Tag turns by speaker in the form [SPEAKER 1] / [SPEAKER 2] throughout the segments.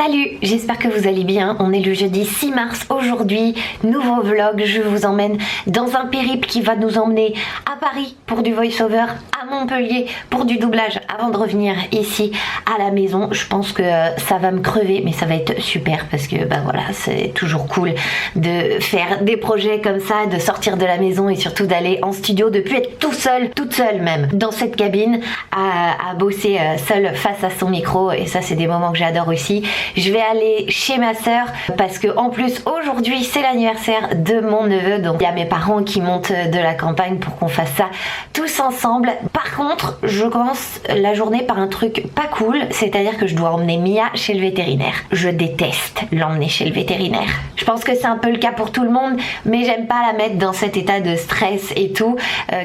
[SPEAKER 1] Salut, j'espère que vous allez bien. On est le jeudi 6 mars aujourd'hui. Nouveau vlog, je vous emmène dans un périple qui va nous emmener à Paris pour du voice-over, à Montpellier pour du doublage avant de revenir ici à la maison. Je pense que ça va me crever, mais ça va être super parce que bah voilà, c'est toujours cool de faire des projets comme ça, de sortir de la maison et surtout d'aller en studio, de plus être tout seul, toute seule même, dans cette cabine à bosser seule face à son micro. Et ça, c'est des moments que j'adore aussi. Je vais aller chez ma soeur parce que en plus aujourd'hui c'est l'anniversaire de mon neveu, donc il y a mes parents qui montent de la campagne pour qu'on fasse ça tous ensemble. Par contre, je commence la journée par un truc pas cool, c'est-à-dire que je dois emmener Mia chez le vétérinaire. Je déteste l'emmener chez le vétérinaire. Je pense que c'est un peu le cas pour tout le monde, mais j'aime pas la mettre dans cet état de stress et tout.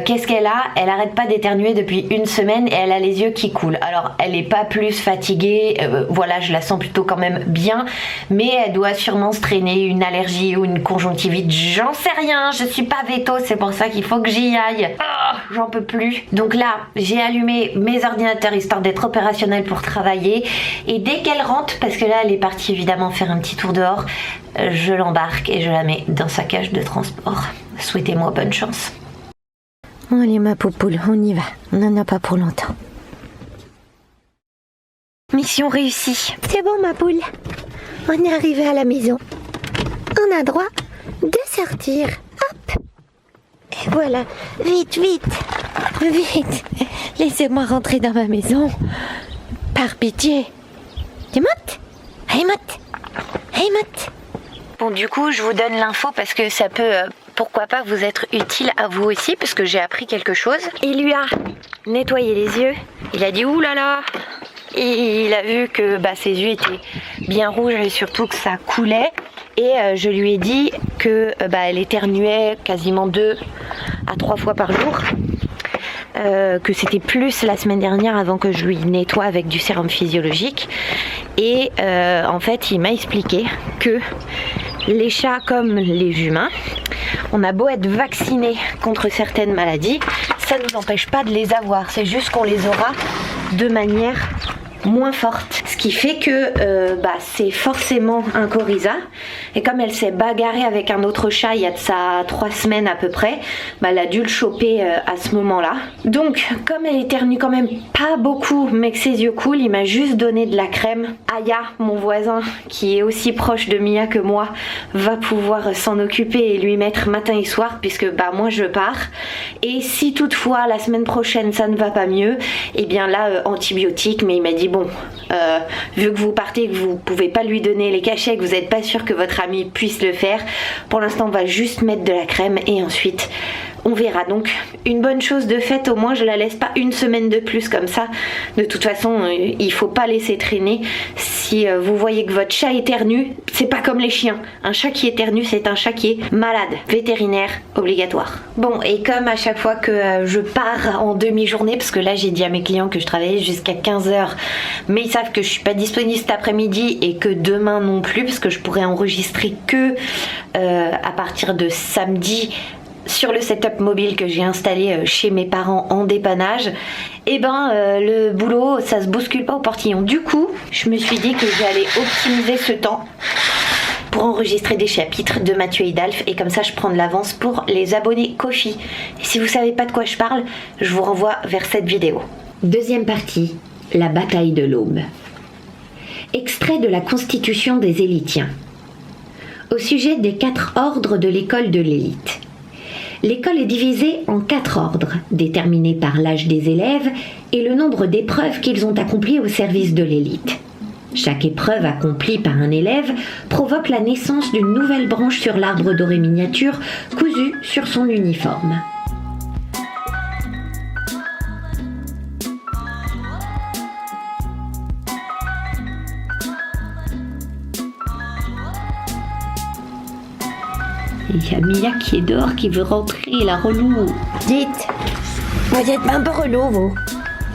[SPEAKER 1] Qu'est-ce qu'elle a? Elle arrête pas d'éternuer depuis une semaine et elle a les yeux qui coulent. Alors elle est pas plus fatiguée, voilà, je la sens plutôt quand même bien, mais elle doit sûrement se traîner une allergie ou une conjonctivite, j'en sais rien, je suis pas véto, c'est pour ça qu'il faut que j'y aille. Oh, j'en peux plus. Donc là, j'ai allumé mes ordinateurs histoire d'être opérationnelle pour travailler, et dès qu'elle rentre, parce que là elle est partie évidemment faire un petit tour dehors, je l'embarque et je la mets dans sa cage de transport. Souhaitez-moi bonne chance. Allez ma poupoule, on y va, on n'en a pas pour longtemps. Mission réussie. C'est bon ma poule. On est arrivé à la maison. On a droit de sortir. Hop. Et voilà. Vite, vite. Vite. Laissez-moi rentrer dans ma maison. Par pitié. Tu montes? Allez, monte. Allez, monte. Bon, du coup, je vous donne l'info parce que ça peut, pourquoi pas, vous être utile à vous aussi, parce que j'ai appris quelque chose. Il lui a nettoyé les yeux. Il a dit oulala. Et il a vu que ses yeux étaient bien rouges et surtout que ça coulait. Et je lui ai dit que elle éternuait quasiment 2 à 3 fois par jour. Que c'était plus la semaine dernière avant que je lui nettoie avec du sérum physiologique. Et en fait, il m'a expliqué que les chats comme les humains, on a beau être vaccinés contre certaines maladies, ça ne nous empêche pas de les avoir. C'est juste qu'on les aura de manière moins forte, ce qui fait que c'est forcément un coryza, et comme elle s'est bagarrée avec un autre chat il y a de ça 3 semaines à peu près, elle a dû le choper à ce moment là. Donc comme elle éternue quand même pas beaucoup mais que ses yeux coulent, il m'a juste donné de la crème. Aya, mon voisin qui est aussi proche de Mia que moi, va pouvoir s'en occuper et lui mettre matin et soir, puisque moi je pars, et si toutefois la semaine prochaine ça ne va pas mieux, et bien là antibiotiques, mais il m'a dit bon, vu que vous partez, que vous pouvez pas lui donner les cachets, que vous n'êtes pas sûr que votre ami puisse le faire, pour l'instant on va juste mettre de la crème et ensuite on verra. Donc une bonne chose de fait, au moins je la laisse pas une semaine de plus comme ça. De toute façon il faut pas laisser traîner. Si vous voyez que votre chat éternue, c'est pas comme les chiens, un chat qui éternue c'est un chat qui est malade. Vétérinaire obligatoire. Bon, et comme à chaque fois que je pars en demi-journée, parce que là j'ai dit à mes clients que je travaillais jusqu'à 15h, mais ils savent que je suis pas disponible cet après-midi et que demain non plus, parce que je pourrais enregistrer que à partir de samedi sur le setup mobile que j'ai installé chez mes parents en dépannage. Et le boulot ça se bouscule pas au portillon. Du coup je me suis dit que j'allais optimiser ce temps pour enregistrer des chapitres de Mathieu Hidalf, et comme ça je prends de l'avance pour les abonnés Ko-fi. Et si vous savez pas de quoi je parle, je vous renvoie vers cette vidéo. Deuxième partie, la bataille de l'Aube. Extrait de la Constitution des Élitiens. Au sujet des 4 ordres de l'école de l'élite. L'école est divisée en 4 ordres, déterminés par l'âge des élèves et le nombre d'épreuves qu'ils ont accomplies au service de l'élite. Chaque épreuve accomplie par un élève provoque la naissance d'une nouvelle branche sur l'arbre doré miniature cousu sur son uniforme. Il y a Mia qui est dehors, qui veut rentrer, la relou. Dites, vous êtes un peu relou, vous.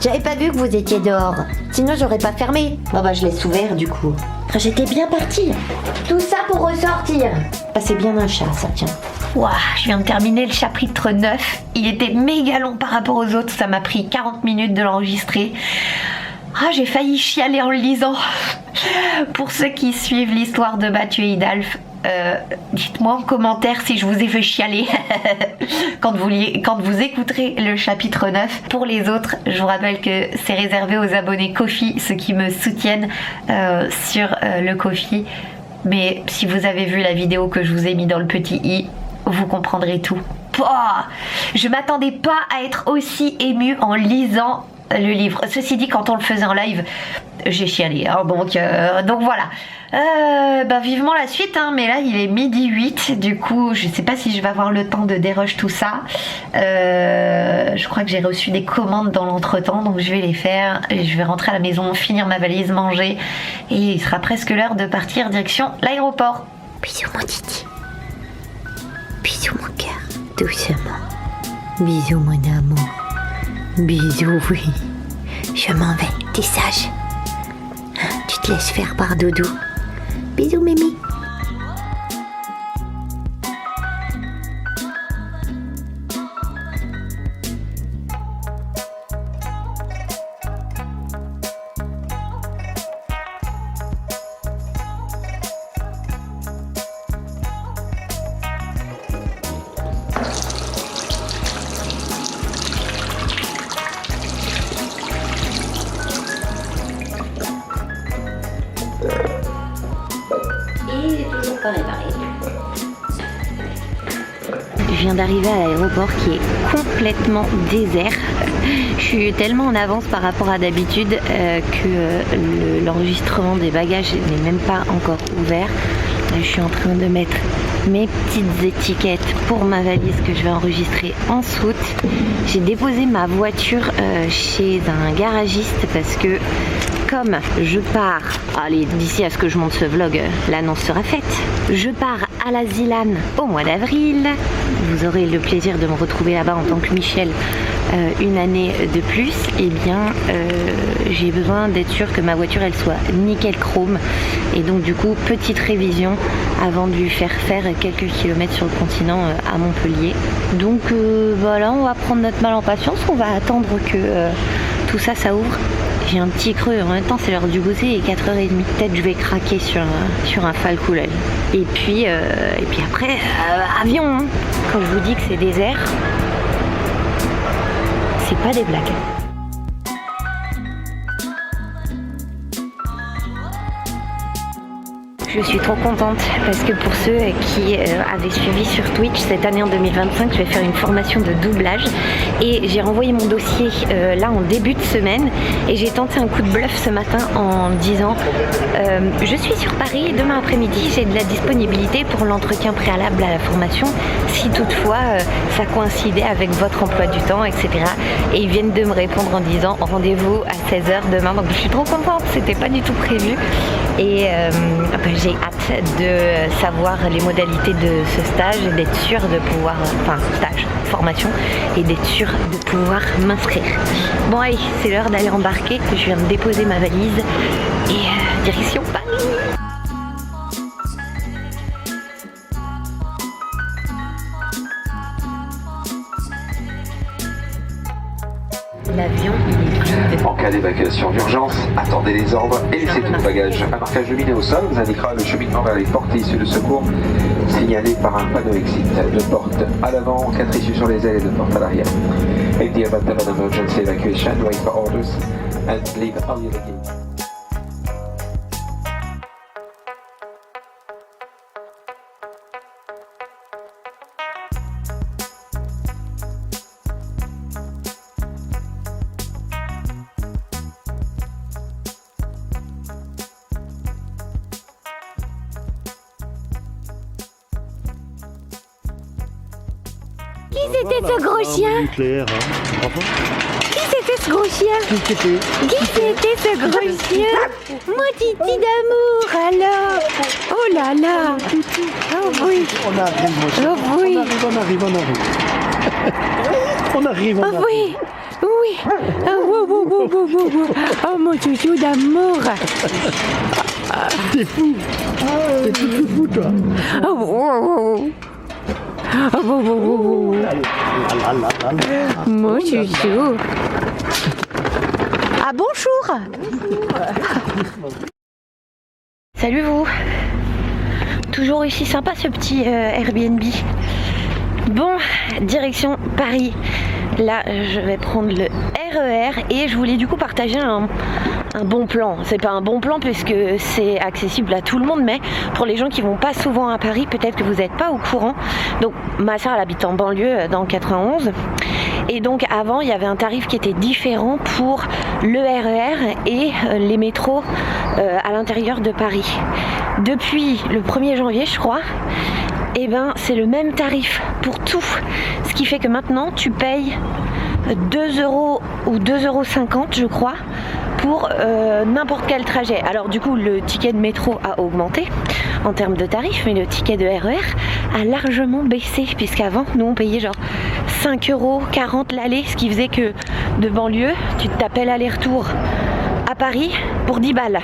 [SPEAKER 1] J'avais pas vu que vous étiez dehors. Sinon, j'aurais pas fermé. Je laisse ouvert, du coup. J'étais bien partie. Tout ça pour ressortir. C'est bien un chat, ça, tiens. Ouah, je viens de terminer le chapitre 9. Il était méga long par rapport aux autres. Ça m'a pris 40 minutes de l'enregistrer. Ah, j'ai failli chialer en le lisant.
[SPEAKER 2] Pour ceux qui suivent l'histoire de Mathieu Hidalf, dites-moi en commentaire si je vous ai fait chialer quand vous écouterez le chapitre 9. Pour les autres, je vous rappelle que c'est réservé aux abonnés Ko-fi, ceux qui me soutiennent sur le Ko-fi. Mais si vous avez vu la vidéo que je vous ai mis dans le petit i, vous comprendrez tout. Oh, je m'attendais pas à être aussi émue en lisant le livre. Ceci dit, quand on le faisait en live, j'ai chialé, hein, donc voilà. Vivement la suite, hein, mais là il est 12h08, du coup je sais pas si je vais avoir le temps de dérush tout ça. Je crois que j'ai reçu des commandes dans l'entretemps, donc je vais les faire. Je vais rentrer à la maison, finir ma valise, manger, et il sera presque l'heure de partir direction l'aéroport.
[SPEAKER 1] Bisous mon Titi. Bisous mon cœur. Doucement. Bisous mon amour. Bisous, oui. Je m'en vais, t'es sage. Tu te laisses faire par Doudou. Bisous, Mimi. Je viens d'arriver à l'aéroport qui est complètement désert. Je suis tellement en avance par rapport à d'habitude que l'enregistrement des bagages n'est même pas encore ouvert. Je suis en train de mettre mes petites étiquettes pour ma valise que je vais enregistrer en soute. J'ai déposé ma voiture chez un garagiste parce que comme je pars, allez, d'ici à ce que je monte ce vlog, l'annonce sera faite. Je pars à la Zilane au mois d'avril. Vous aurez le plaisir de me retrouver là-bas en tant que Michel une année de plus. Et bien, j'ai besoin d'être sûre que ma voiture, elle soit nickel chrome. Et donc, du coup, petite révision avant de lui faire quelques kilomètres sur le continent à Montpellier. Donc, voilà, on va prendre notre mal en patience. On va attendre que tout ça, ça ouvre. J'ai un petit creux, en même temps c'est l'heure du goûter et 4h30. Peut-être je vais craquer sur un falcoulel. Et puis après, avion, hein. Quand je vous dis que c'est désert, c'est pas des blagues. Je suis trop contente parce que pour ceux qui avaient suivi sur Twitch, cette année en 2025, je vais faire une formation de doublage et j'ai renvoyé mon dossier là en début de semaine et j'ai tenté un coup de bluff ce matin en disant je suis sur Paris demain après-midi, j'ai de la disponibilité pour l'entretien préalable à la formation si toutefois ça coïncidait avec votre emploi du temps, etc. Et ils viennent de me répondre en disant rendez-vous à 16h demain, donc je suis trop contente, c'était pas du tout prévu. Et j'ai hâte de savoir les modalités de ce stage et d'être sûre de pouvoir, formation, et d'être sûre de pouvoir m'inscrire. Bon allez, c'est l'heure d'aller embarquer, je viens de déposer ma valise et direction Paris. L'avion, il est vide.
[SPEAKER 3] En cas d'évacuation d'urgence, attendez les ordres et laissez tout le bagage. Un marquage lumineux au sol vous indiquera le cheminement vers les portes issues de secours, signalé par un panneau exit. 2 portes à l'avant, 4 issues sur les ailes et 2 portes à l'arrière. In the event of an emergency evacuation, wait for orders and leave all your luggage.
[SPEAKER 1] Qui c'était ce gros chien?
[SPEAKER 4] Nucléaire, hein.
[SPEAKER 1] Qui c'était ce gros chien? Qui c'était ce gros chien? Mon Titi d'amour alors. Oh là là. Oh oui.
[SPEAKER 4] On arrive, mon cher.
[SPEAKER 1] Oh oui.
[SPEAKER 4] On arrive.
[SPEAKER 1] Oh oui. Oui. Oh mon chouchou d'amour.
[SPEAKER 4] T'es fou. T'es tout fou, toi.
[SPEAKER 1] Oh. Mon chouchou. Ah bonjour. Salut vous. Toujours ici sympa ce petit Airbnb. Bon, direction Paris. Là, je vais prendre le RER et je voulais du coup partager un bon plan. C'est pas un bon plan puisque c'est accessible à tout le monde, mais pour les gens qui vont pas souvent à Paris, peut-être que vous n'êtes pas au courant. Donc ma soeur elle habite en banlieue dans le 91 et donc avant il y avait un tarif qui était différent pour le RER et les métros à l'intérieur de Paris. Depuis le 1er janvier je crois, et ben c'est le même tarif pour tout. Ce qui fait que maintenant tu payes 2 € ou 2,50 € je crois pour n'importe quel trajet. Alors du coup le ticket de métro a augmenté en termes de tarifs, mais le ticket de RER a largement baissé puisqu'avant nous on payait genre 5,40 € l'aller, ce qui faisait que de banlieue tu te tapais l'aller-retour à Paris pour 10 balles.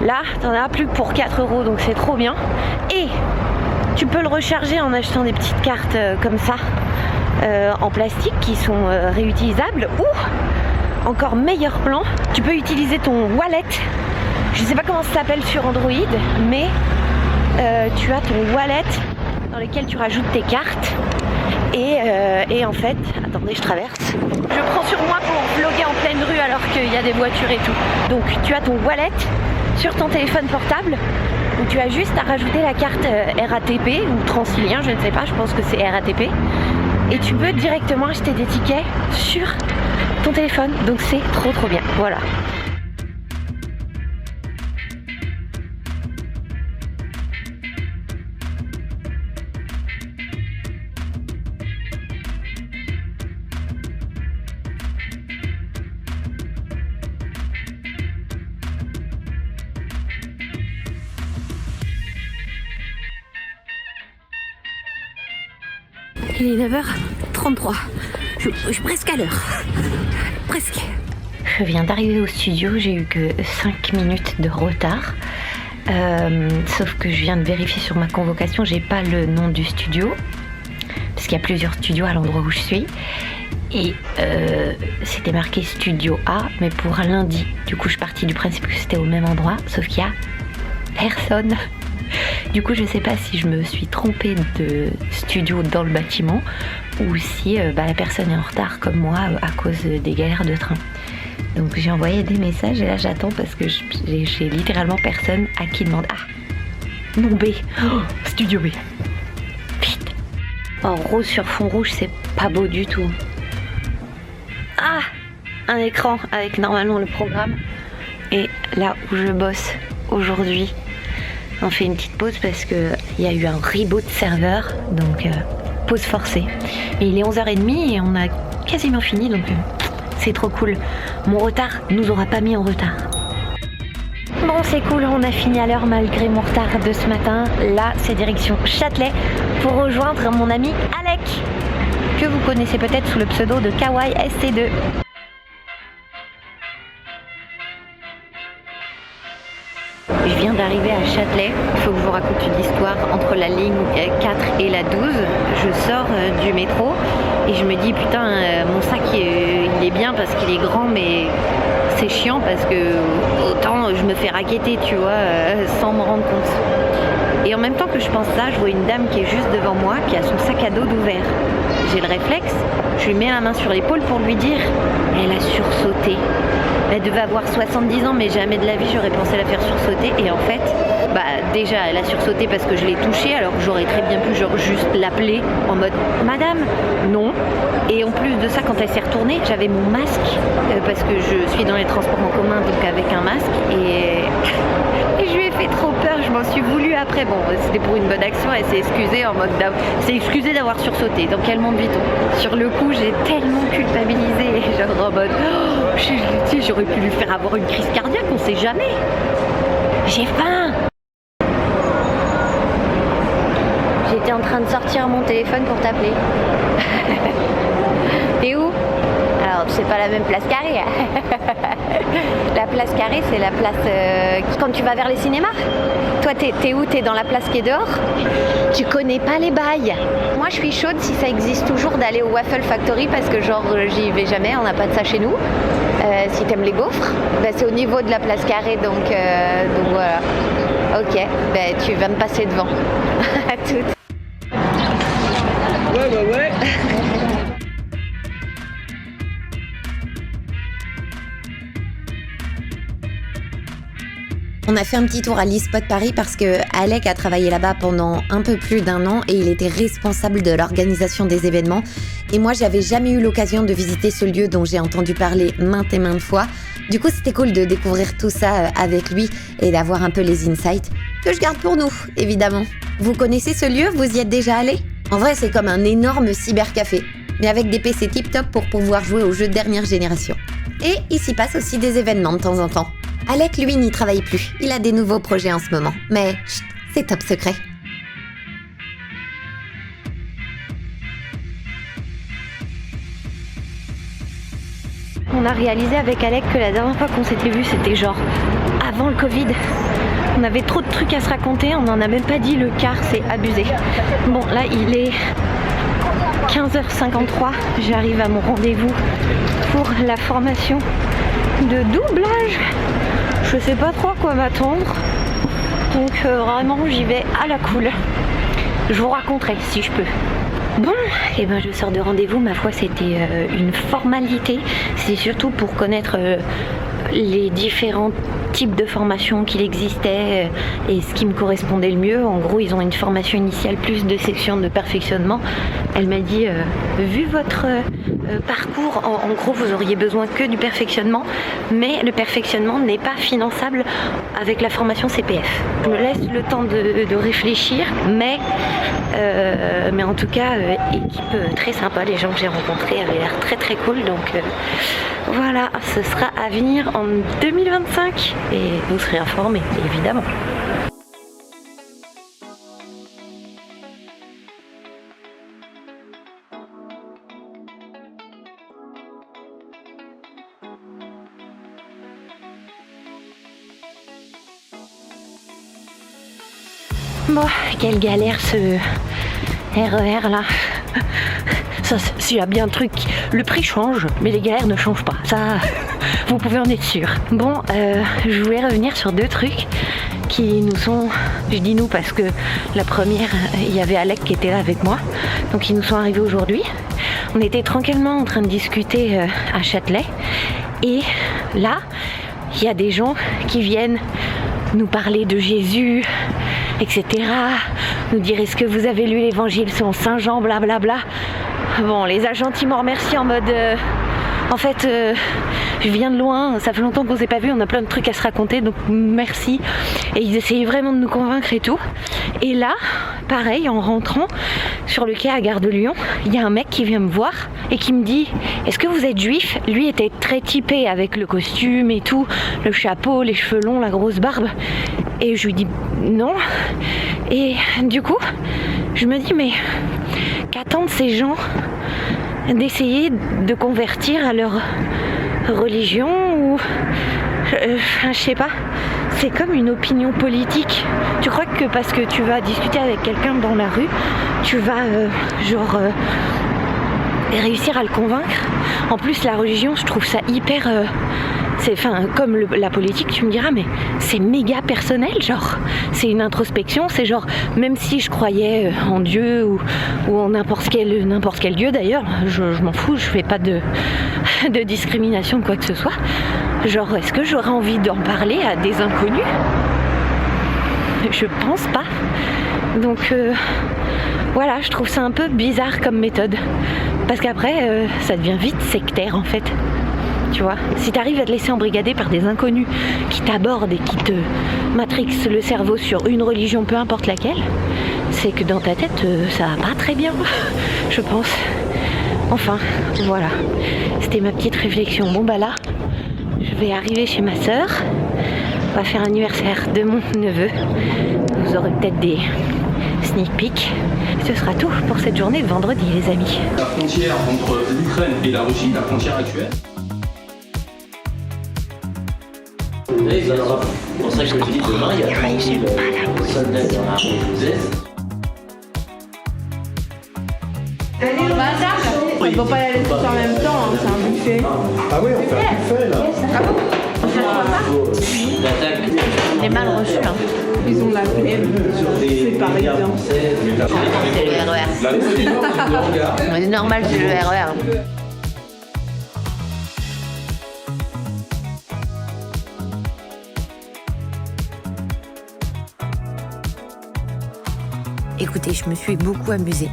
[SPEAKER 1] Là t'en as plus que pour 4 € donc c'est trop bien. Et tu peux le recharger en achetant des petites cartes comme ça en plastique qui sont réutilisables, ou encore meilleur plan, tu peux utiliser ton wallet. Je sais pas comment ça s'appelle sur Android, mais tu as ton wallet dans lequel tu rajoutes tes cartes et en fait, attendez je traverse, je prends sur moi pour vlogger en pleine rue alors qu'il y a des voitures et tout. Donc tu as ton wallet sur ton téléphone portable où tu as juste à rajouter la carte RATP ou Transilien, je ne sais pas, je pense que c'est RATP, et tu peux directement acheter des tickets sur ton téléphone, donc c'est trop bien, voilà. Il est 9h33, je suis presque à l'heure, presque. Je viens d'arriver au studio, j'ai eu que 5 minutes de retard, sauf que je viens de vérifier sur ma convocation, j'ai pas le nom du studio, parce qu'il y a plusieurs studios à l'endroit où je suis, et c'était marqué Studio A, mais pour lundi. Du coup je suis partie du principe que c'était au même endroit, sauf qu'il y a personne. Du coup je sais pas si je me suis trompée de studio dans le bâtiment ou si la personne est en retard comme moi à cause des galères de train. Donc j'ai envoyé des messages et là j'attends parce que j'ai littéralement personne à qui demander. Ah, non B, studio B. Vite. En rose sur fond rouge c'est pas beau du tout. Ah, un écran avec normalement le programme et là où je bosse aujourd'hui. On fait une petite pause parce qu'il y a eu un reboot serveur, donc pause forcée. Et il est 11h30 et on a quasiment fini, donc c'est trop cool. Mon retard nous aura pas mis en retard. Bon, c'est cool, on a fini à l'heure malgré mon retard de ce matin. Là, c'est direction Châtelet pour rejoindre mon ami Alec, que vous connaissez peut-être sous le pseudo de Kawaii SC2. Je viens d'arriver à Châtelet, il faut que je vous raconte une histoire. Entre la ligne 4 et la 12, je sors du métro et je me dis putain mon sac il est bien parce qu'il est grand, mais c'est chiant parce que autant je me fais racketter tu vois sans me rendre compte. Et en même temps que je pense ça, je vois une dame qui est juste devant moi qui a son sac à dos d'ouvert. J'ai le réflexe, je lui mets la main sur l'épaule pour lui dire elle a sursauté. Elle devait avoir 70 ans, mais jamais de la vie j'aurais pensé la faire sursauter. Et en fait, déjà elle a sursauté parce que je l'ai touchée, alors j'aurais très bien pu genre juste l'appeler en mode madame, non. Et en plus de ça, quand elle s'est retournée, j'avais mon masque parce que je suis dans les transports en commun, donc avec un masque. Et je lui ai fait trop peur, je m'en suis voulu après. Bon, c'était pour une bonne action, elle s'est excusée en mode d'avoir sursauté. Donc elle monte vite. Sur le coup, j'ai tellement culpabilisé, genre en mode j'aurais pu lui faire avoir une crise cardiaque, on sait jamais. J'ai faim. J'étais en train de sortir mon téléphone pour t'appeler. T'es où? Alors c'est pas la même place carrée. La place carrée c'est la place quand tu vas vers les cinémas. Toi t'es où? T'es dans la place qui est dehors? Tu connais pas les bails. Moi je suis chaude si ça existe toujours d'aller au Waffle Factory parce que genre j'y vais jamais, on n'a pas de ça chez nous. si t'aimes les gaufres. Ben, c'est au niveau de la place Carrée, donc voilà. Ok, ben, tu viens de passer devant. À toutes.
[SPEAKER 4] Ouais.
[SPEAKER 5] On a fait un petit tour à l'eSpot Paris parce que Alec a travaillé là-bas pendant un peu plus d'1 an et il était responsable de l'organisation des événements. Et moi, j'avais jamais eu l'occasion de visiter ce lieu dont j'ai entendu parler maintes et maintes fois. Du coup, c'était cool de découvrir tout ça avec lui et d'avoir un peu les insights que je garde pour nous, évidemment. Vous connaissez ce lieu? Vous y êtes déjà allé? En vrai, c'est comme un énorme cybercafé, mais avec des PC tip-top pour pouvoir jouer aux jeux de dernière génération. Et il s'y passe aussi des événements de temps en temps. Alec, lui, n'y travaille plus. Il a des nouveaux projets en ce moment. Mais chut, c'est top secret.
[SPEAKER 2] On a réalisé avec Alec que la dernière fois qu'on s'était vu, c'était genre avant le Covid. On avait trop de trucs à se raconter, on n'en a même pas dit le quart, c'est abusé. Bon, là, il est 15h53. J'arrive à mon rendez-vous pour la formation de doublage. Je sais pas trop à quoi m'attendre, donc vraiment j'y vais à la cool. Je vous raconterai si je peux. Bon, et ben je sors de rendez-vous, ma foi c'était une formalité. C'est surtout pour connaître les différents types de formations qu'il existait et ce qui me correspondait le mieux. En gros, ils ont une formation initiale plus de section de perfectionnement. Elle m'a dit, vu votre parcours, en gros, vous auriez besoin que du perfectionnement, mais le perfectionnement n'est pas finançable avec la formation CPF. Je me laisse le temps de réfléchir, mais en tout cas, équipe très sympa. Les gens que j'ai rencontrés avaient l'air très très cool, donc voilà, ce sera à venir en 2025 et vous serez informés, évidemment. Bon, quelle galère ce RER là. Ça, s'il y a bien un truc, le prix change, mais les galères ne changent pas. Ça, vous pouvez en être sûr. Bon, je voulais revenir sur deux trucs qui nous sont... Je dis nous parce que la première, il y avait Alec qui était là avec moi. Donc ils nous sont arrivés aujourd'hui. On était tranquillement en train de discuter à Châtelet. Et là, il y a des gens qui viennent nous parler de Jésus, etc. Nous dire est-ce que vous avez lu l'évangile selon Saint Jean, blablabla. Bon, les a gentiment remerciés en mode en fait je viens de loin, ça fait longtemps qu'on s'est pas vu, on a plein de trucs à se raconter, donc merci. Et ils essayaient vraiment de nous convaincre et tout. Et là, pareil, en rentrant sur le quai à Gare de Lyon, il y a un mec qui vient me voir et qui me dit est-ce que vous êtes juif? Lui était très typé avec le costume et tout, le chapeau, les cheveux longs, la grosse barbe. Et je lui dis non. Et du coup, je me dis mais qu'attendent ces gens d'essayer de convertir à leur religion ou je sais pas, c'est comme une opinion politique. Tu crois que parce que tu vas discuter avec quelqu'un dans la rue, tu vas réussir à le convaincre? En plus la religion, je trouve ça hyper comme la politique, tu me diras, mais c'est méga personnel, genre, c'est une introspection, c'est genre, même si je croyais en Dieu ou en n'importe quel Dieu d'ailleurs, je m'en fous, je fais pas de discrimination de quoi que ce soit, genre, est-ce que j'aurais envie d'en parler à des inconnus? Je pense pas. Donc, voilà, je trouve ça un peu bizarre comme méthode, parce qu'après, ça devient vite sectaire en fait. Tu vois, si tu arrives à te laisser embrigader par des inconnus qui t'abordent et qui te matrixent le cerveau sur une religion, peu importe laquelle, c'est que dans ta tête, ça va pas très bien, je pense. Enfin, voilà, c'était ma petite réflexion. Bon bah là, je vais arriver chez ma sœur, on va faire l'anniversaire de mon neveu. Vous aurez peut-être des sneak peeks. Ce sera tout pour cette journée de vendredi, les amis.
[SPEAKER 6] La frontière entre l'Ukraine et la Russie, la frontière actuelle.
[SPEAKER 7] Oui, c'est pour ça que je dis demain, il y a 30 000 soldats dans la rue de Jouzès.
[SPEAKER 8] On peut pas y aller tous en même temps, hein, c'est un buffet.
[SPEAKER 4] Ah oui, on fait un buffet là.
[SPEAKER 2] J'ai mal reçu. Hein.
[SPEAKER 8] Ils ont la flemme. C'est pareil.
[SPEAKER 2] C'est le RER. C'est normal, c'est le RER.
[SPEAKER 5] Écoutez, je me suis beaucoup amusée.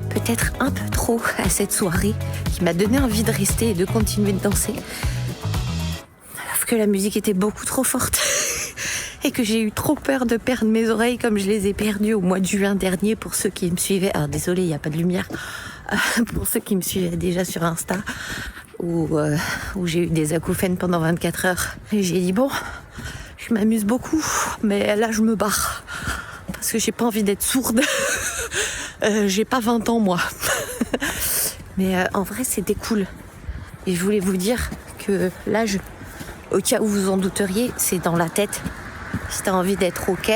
[SPEAKER 5] Peut-être un peu trop à cette soirée qui m'a donné envie de rester et de continuer de danser. Sauf que la musique était beaucoup trop forte et que j'ai eu trop peur de perdre mes oreilles comme je les ai perdues au mois de juin dernier pour ceux qui me suivaient. Alors désolé, il n'y a pas de lumière. Pour ceux qui me suivaient déjà sur Insta où j'ai eu des acouphènes pendant 24 heures. Et j'ai dit bon, je m'amuse beaucoup, mais là je me barre. Parce que j'ai pas envie d'être sourde. J'ai pas 20 ans, moi. Mais en vrai, c'était cool. Et je voulais vous dire que l'âge, au cas où vous en douteriez, c'est dans la tête. Si t'as envie d'être OK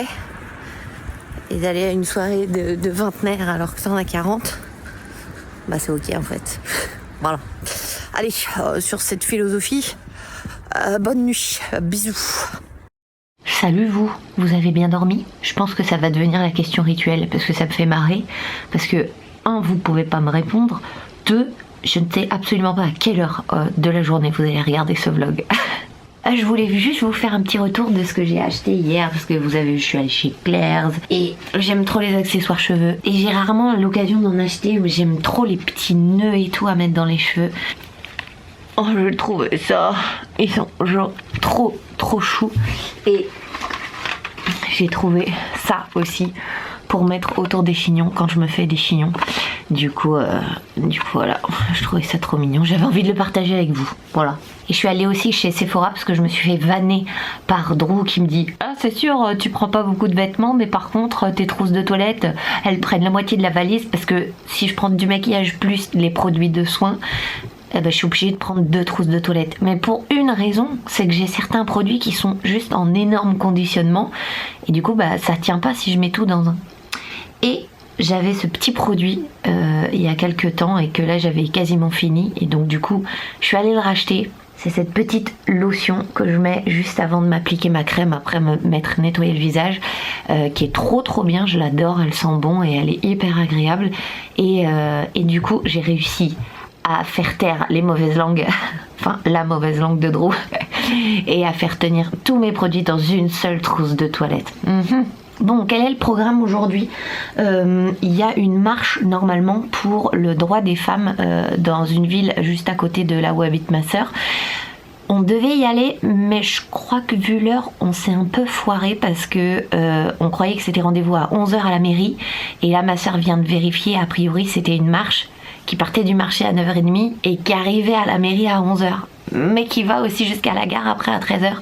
[SPEAKER 5] et d'aller à une soirée de vingtenaire alors que t'en as 40, bah c'est OK en fait. Voilà. Allez, sur cette philosophie, bonne nuit. Bisous.
[SPEAKER 2] Salut vous avez bien dormi? Je pense que ça va devenir la question rituelle parce que ça me fait marrer. Parce que, 1, vous pouvez pas me répondre. 2, je ne sais absolument pas à quelle heure de la journée vous allez regarder ce vlog. Je voulais juste vous faire un petit retour de ce que j'ai acheté hier parce que vous avez vu, je suis allée chez Claire's et j'aime trop les accessoires cheveux. Et j'ai rarement l'occasion d'en acheter, mais j'aime trop les petits nœuds et tout à mettre dans les cheveux. Oh, je trouve ça. Ils sont genre trop choux. Et j'ai trouvé ça aussi pour mettre autour des chignons quand je me fais des chignons. Du coup voilà, je trouvais ça trop mignon. J'avais envie de le partager avec vous. Voilà. Et je suis allée aussi chez Sephora parce que je me suis fait vanner par Drew qui me dit ah c'est sûr tu prends pas beaucoup de vêtements mais par contre tes trousses de toilette elles prennent la moitié de la valise parce que si je prends du maquillage plus les produits de soins eh ben, je suis obligée de prendre 2 trousses de toilette. Mais pour une raison, c'est que j'ai certains produits qui sont juste en énorme conditionnement. Et du coup, bah, ça tient pas si je mets tout dans un. Et j'avais ce petit produit il y a quelques temps et que là, j'avais quasiment fini. Et donc, du coup, je suis allée le racheter. C'est cette petite lotion que je mets juste avant de m'appliquer ma crème, après me mettre nettoyer le visage, qui est trop bien. Je l'adore, elle sent bon et elle est hyper agréable. Et du coup, j'ai réussi à faire taire les mauvaises langues, enfin la mauvaise langue de Drew, et à faire tenir tous mes produits dans une seule trousse de toilette. Bon, quel est le programme aujourd'hui? Il y a une marche normalement pour le droit des femmes dans une ville juste à côté de là où habite ma sœur. On devait y aller, mais je crois que vu l'heure, on s'est un peu foiré parce que on croyait que c'était rendez-vous à 11h à la mairie. Et là, ma sœur vient de vérifier, a priori, c'était une marche qui partait du marché à 9h30 et qui arrivait à la mairie à 11h. Mais qui va aussi jusqu'à la gare après à 13h.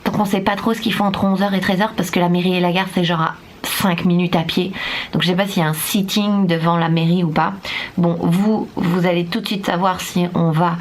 [SPEAKER 2] Donc on sait pas trop ce qu'ils font entre 11h et 13h parce que la mairie et la gare, c'est genre à 5 minutes à pied. Donc je sais pas s'il y a un sitting devant la mairie ou pas. Bon, vous allez tout de suite savoir si on va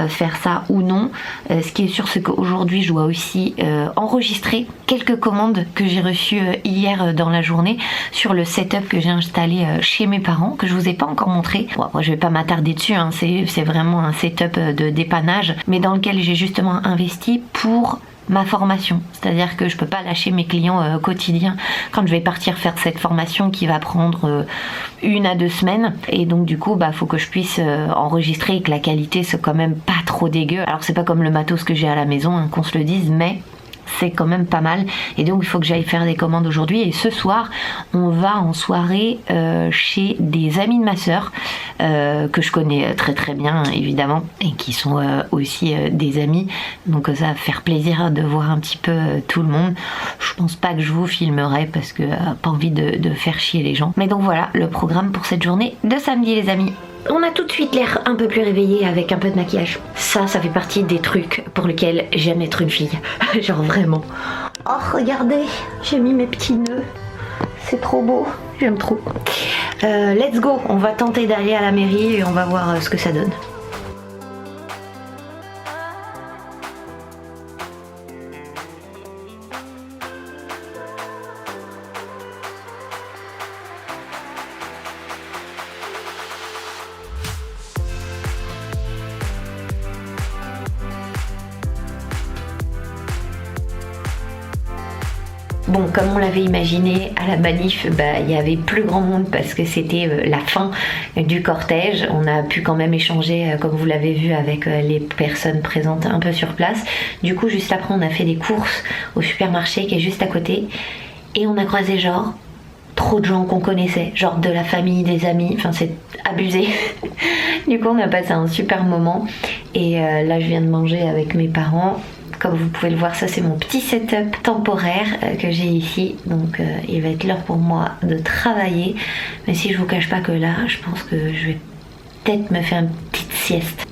[SPEAKER 2] faire ça ou non. Ce qui est sûr, c'est qu'aujourd'hui, je dois aussi enregistrer quelques commandes que j'ai reçues hier dans la journée sur le setup que j'ai installé chez mes parents, que je vous ai pas encore montré. Bon, après, je vais pas m'attarder dessus, hein. C'est vraiment un setup de dépannage, mais dans lequel j'ai justement investi pour ma formation, c'est-à-dire que je peux pas lâcher mes clients quotidiens quand je vais partir faire cette formation qui va prendre 1 à 2 semaines et donc du coup faut que je puisse enregistrer et que la qualité soit quand même pas trop dégueu. Alors c'est pas comme le matos que j'ai à la maison, hein, qu'on se le dise, mais c'est quand même pas mal et donc il faut que j'aille faire des commandes aujourd'hui. Et ce soir on va en soirée chez des amis de ma sœur que je connais très bien évidemment et qui sont aussi des amis, donc ça va faire plaisir de voir un petit peu tout le monde. Je pense pas que je vous filmerai parce que pas envie de faire chier les gens, mais donc voilà le programme pour cette journée de samedi les amis. On a tout de suite l'air un peu plus réveillé avec un peu de maquillage. Ça fait partie des trucs pour lesquels j'aime être une fille. Genre vraiment. Oh regardez, j'ai mis mes petits nœuds. C'est trop beau, j'aime trop. Let's go, on va tenter d'aller à la mairie et on va voir ce que ça donne. Bon, comme on l'avait imaginé, à la manif, il y avait plus grand monde parce que c'était la fin du cortège. On a pu quand même échanger, comme vous l'avez vu, avec les personnes présentes un peu sur place. Du coup, juste après, on a fait des courses au supermarché qui est juste à côté. Et on a croisé genre trop de gens qu'on connaissait, genre de la famille, des amis, enfin c'est abusé. Du coup on a passé un super moment et là je viens de manger avec mes parents. Comme vous pouvez le voir, ça c'est mon petit setup temporaire que j'ai ici, donc il va être l'heure pour moi de travailler, mais si je vous cache pas que là je pense que je vais peut-être me faire une petite sieste.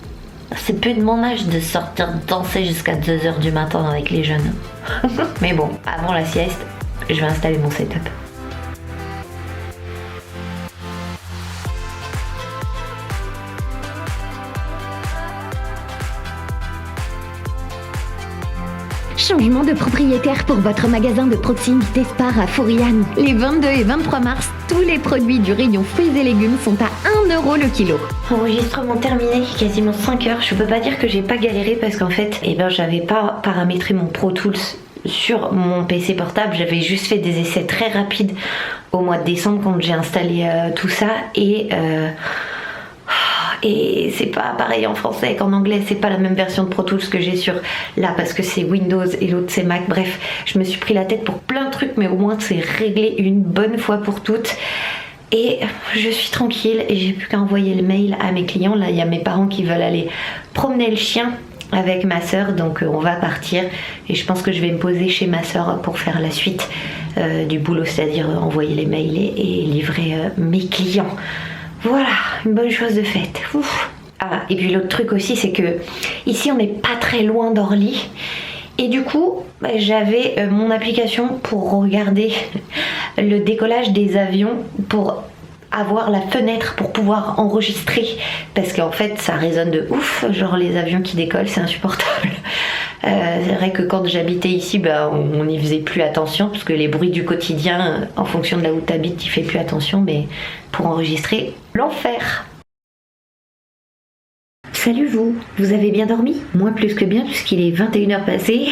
[SPEAKER 2] C'est plus de mon âge de sortir danser jusqu'à 2h du matin avec les jeunes. Mais bon, avant la sieste, je vais installer mon setup.
[SPEAKER 9] Changement de propriétaire pour votre magasin de proximité Spar à Fouriane. Les 22 et 23 mars, tous les produits du rayon fruits et légumes sont à 1 € le kilo.
[SPEAKER 2] Enregistrement terminé, quasiment 5 heures. Je peux pas dire que j'ai pas galéré parce qu'en fait, j'avais pas paramétré mon Pro Tools sur mon PC portable. J'avais juste fait des essais très rapides au mois de décembre quand j'ai installé tout ça et c'est pas pareil en français qu'en anglais, c'est pas la même version de Pro Tools que j'ai sur là parce que c'est Windows et l'autre c'est Mac. Bref, je me suis pris la tête pour plein de trucs, mais au moins c'est réglé une bonne fois pour toutes. Et je suis tranquille et j'ai plus qu'à envoyer le mail à mes clients. Là, il y a mes parents qui veulent aller promener le chien avec ma soeur, donc on va partir et je pense que je vais me poser chez ma soeur pour faire la suite du boulot, c'est-à-dire envoyer les mails et livrer mes clients. Voilà, une bonne chose de faite. Ouf. Ah, et puis l'autre truc aussi, c'est que ici on n'est pas très loin d'Orly. Et du coup, j'avais mon application pour regarder le décollage des avions, pour avoir la fenêtre pour pouvoir enregistrer. Parce qu'en fait, ça résonne de ouf. Genre les avions qui décollent, c'est insupportable. C'est vrai que quand j'habitais ici, on n'y faisait plus attention parce que les bruits du quotidien, en fonction de là où tu habites, tu fais plus attention, mais pour enregistrer, l'enfer. Salut vous avez bien dormi? Moi plus que bien puisqu'il est 21h passé.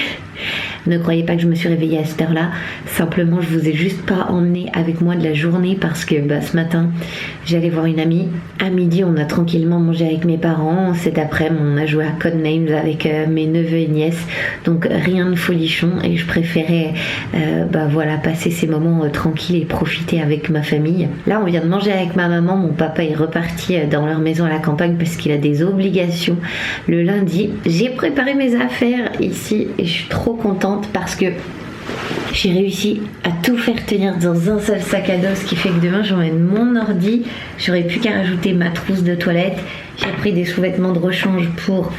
[SPEAKER 2] Ne croyez pas que je me suis réveillée à cette heure-là. Simplement, je vous ai juste pas emmené avec moi de la journée parce que ce matin, j'allais voir une amie. À midi, on a tranquillement mangé avec mes parents. Cet après-midi, on a joué à Codenames avec mes neveux et nièces. Donc, rien de folichon. Et je préférais passer ces moments tranquilles et profiter avec ma famille. Là, on vient de manger avec ma maman. Mon papa est reparti dans leur maison à la campagne parce qu'il a des obligations le lundi. J'ai préparé mes affaires ici et je suis trop contente parce que j'ai réussi à tout faire tenir dans un seul sac à dos, ce qui fait que demain j'emmène mon ordi, j'aurais plus qu'à rajouter ma trousse de toilette. J'ai pris des sous-vêtements de rechange pour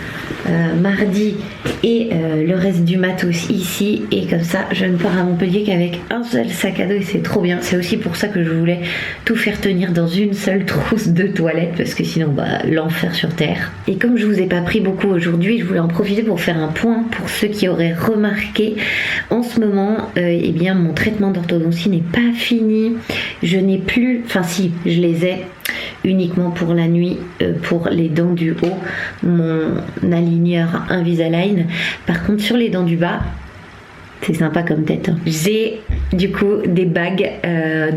[SPEAKER 2] mardi et le reste du matos ici, et comme ça je ne pars à Montpellier qu'avec un seul sac à dos et c'est trop bien. C'est aussi pour ça que je voulais tout faire tenir dans une seule trousse de toilette parce que sinon l'enfer sur terre. Et comme je vous ai pas pris beaucoup aujourd'hui, je voulais en profiter pour faire un point pour ceux qui auraient remarqué. En ce moment, mon traitement d'orthodontie n'est pas fini. Je n'ai plus, je les ai uniquement pour la nuit, pour les dents du haut, mon aligneur Invisalign. Par contre, sur les dents du bas, c'est sympa comme tête. J'ai du coup des bagues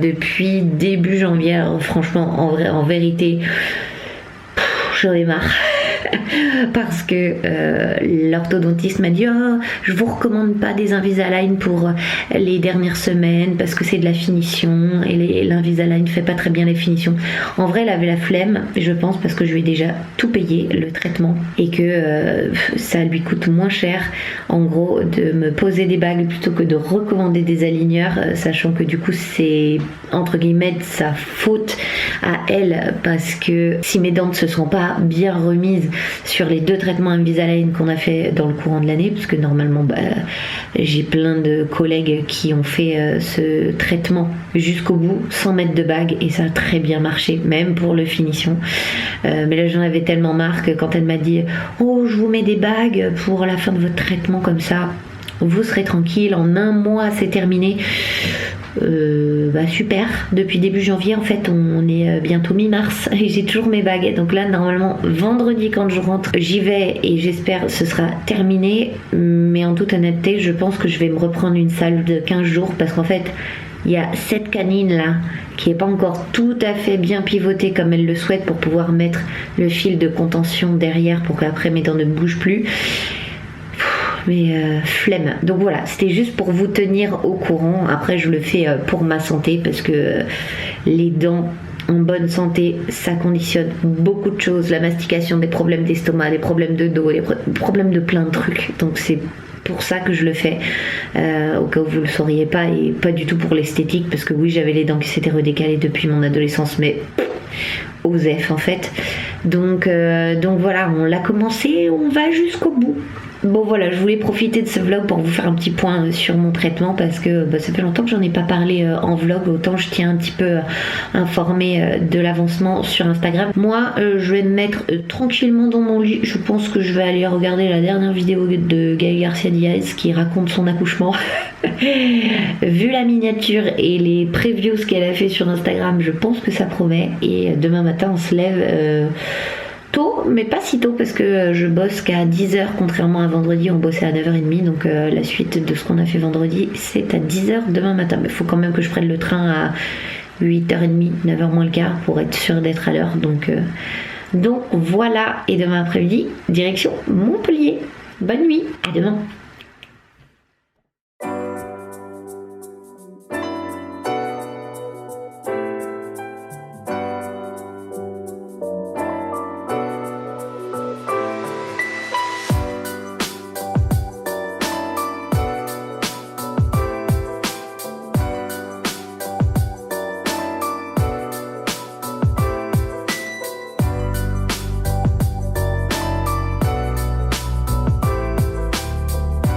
[SPEAKER 2] depuis début janvier. Alors, franchement, en vérité, j'en ai marre. Parce que l'orthodontiste m'a dit je vous recommande pas des Invisalign pour les dernières semaines parce que c'est de la finition et l'Invisalign fait pas très bien les finitions. En vrai, elle avait la flemme, je pense, parce que je lui ai déjà tout payé le traitement et que ça lui coûte moins cher en gros de me poser des bagues plutôt que de recommander des aligneurs, sachant que du coup c'est entre guillemets de sa faute à elle parce que si mes dents ne se sont pas bien remises sur les 2 traitements Invisalign qu'on a fait dans le courant de l'année, parce que normalement j'ai plein de collègues qui ont fait ce traitement jusqu'au bout sans mettre de bague et ça a très bien marché, même pour le finition. Mais là j'en avais tellement marre que quand elle m'a dit je vous mets des bagues pour la fin de votre traitement, comme ça vous serez tranquille, en 1 mois c'est terminé. Super. Depuis début janvier, en fait, on est bientôt mi-mars et j'ai toujours mes baguettes. Donc là, normalement, vendredi, quand je rentre, j'y vais et j'espère ce sera terminé. Mais en toute honnêteté, je pense que je vais me reprendre une salle de 15 jours parce qu'en fait, il y a cette canine là qui est pas encore tout à fait bien pivotée comme elle le souhaite pour pouvoir mettre le fil de contention derrière pour qu'après mes dents ne bougent plus. Mais flemme. Donc voilà, c'était juste pour vous tenir au courant. Après, je le fais pour ma santé parce que les dents en bonne santé, ça conditionne beaucoup de choses. La mastication, des problèmes d'estomac, des problèmes de dos, des problèmes de plein de trucs. Donc c'est pour ça que je le fais, au cas où vous le sauriez pas, et pas du tout pour l'esthétique, parce que oui, j'avais les dents qui s'étaient redécalées depuis mon adolescence, mais osef en fait. Donc voilà, on l'a commencé, on va jusqu'au bout. Bon voilà, je voulais profiter de ce vlog pour vous faire un petit point sur mon traitement parce que ça fait longtemps que j'en ai pas parlé en vlog, autant je tiens un petit peu informé de l'avancement sur Instagram. Moi, je vais me mettre tranquillement dans mon lit. Je pense que je vais aller regarder la dernière vidéo de Gaël Garcia Diaz qui raconte son accouchement. Vu la miniature et les previews qu'elle a fait sur Instagram, je pense que ça promet. Et demain matin, on se lève tôt, mais pas si tôt parce que je bosse qu'à 10h, contrairement à vendredi, on bossait à 9h30. Donc la suite de ce qu'on a fait vendredi, c'est à 10h demain matin. Mais il faut quand même que je prenne le train à 8h30, 9h moins le quart pour être sûr d'être à l'heure. Donc voilà, et demain après-midi, direction Montpellier. Bonne nuit, à demain.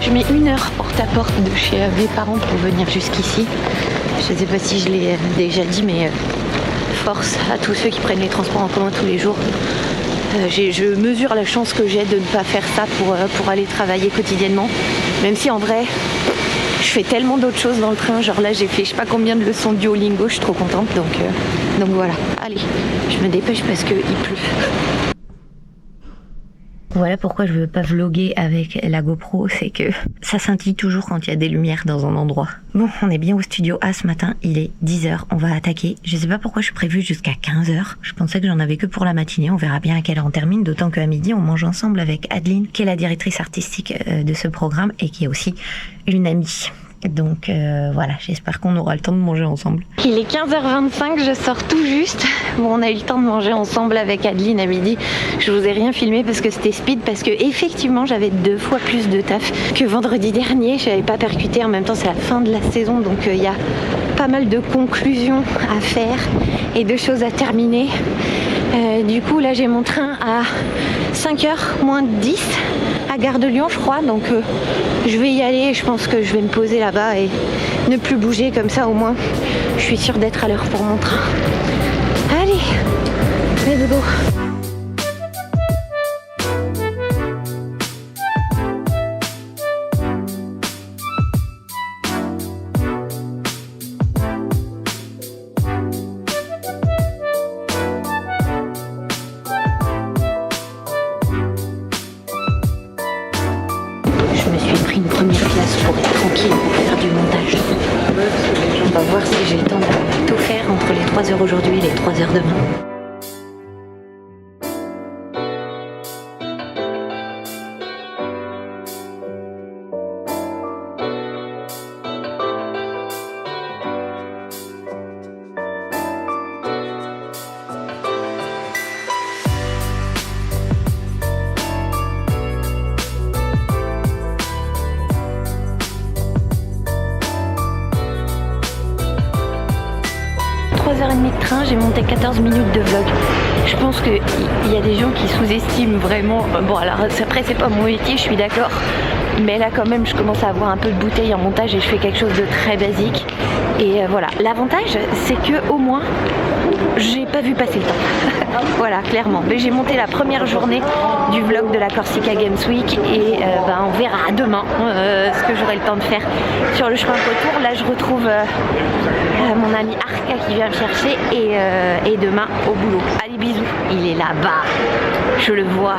[SPEAKER 1] Je mets 1 heure porte-à-porte de chez mes parents pour venir jusqu'ici. Je ne sais pas si je l'ai déjà dit, mais force à tous ceux qui prennent les transports en commun tous les jours. Je mesure la chance que j'ai de ne pas faire ça pour aller travailler quotidiennement. Même si en vrai, je fais tellement d'autres choses dans le train. Genre là, j'ai fait je sais pas combien de leçons de Duolingo, je suis trop contente. Donc voilà. Allez, je me dépêche parce qu'il pleut.
[SPEAKER 2] Voilà pourquoi je veux pas vlogger avec la GoPro, c'est que ça scintille toujours quand il y a des lumières dans un endroit. Bon, on est bien au studio A ce matin, il est 10h, on va attaquer. Je sais pas pourquoi je suis prévue jusqu'à 15h. Je pensais que j'en avais que pour la matinée, on verra bien à quelle heure on termine, d'autant qu'à midi on mange ensemble avec Adeline, qui est la directrice artistique de ce programme et qui est aussi une amie. Donc voilà, j'espère qu'on aura le temps de manger ensemble.
[SPEAKER 1] Il est 15h25, je sors tout juste. Bon, on a eu le temps de manger ensemble avec Adeline à midi. Je vous ai rien filmé parce que c'était speed, parce que effectivement j'avais 2 fois plus de taf que vendredi dernier. Je n'avais pas percuté, en même temps c'est la fin de la saison, donc il y a pas mal de conclusions à faire et de choses à terminer. Du coup là j'ai mon train à 5h moins 10 à Gare de Lyon je crois, donc je vais y aller. Je pense que je vais me poser là-bas et ne plus bouger, comme ça au moins je suis sûre d'être à l'heure pour mon train. Allez, let's go. Je me suis pris une première place pour être tranquille, pour faire du montage. On va voir si j'ai le temps de tout faire entre les 3h aujourd'hui et les 3h demain. De train, j'ai monté 14 minutes de vlog. Je pense qu'il y a des gens qui sous-estiment vraiment. Bon alors après c'est pas mon métier, je suis d'accord,
[SPEAKER 2] Mais là quand même je commence à avoir un peu de bouteille en montage et je fais quelque chose de très basique. Et voilà, l'avantage c'est que au moins j'ai pas vu passer le temps. Voilà, clairement. Mais j'ai monté la première journée du vlog de la Corsica Games Week et on verra demain ce que j'aurai le temps de faire sur le chemin de retour. Là je retrouve mon ami Arca qui vient me chercher et demain au boulot. Allez, bisous. Il est là-bas. Je le vois.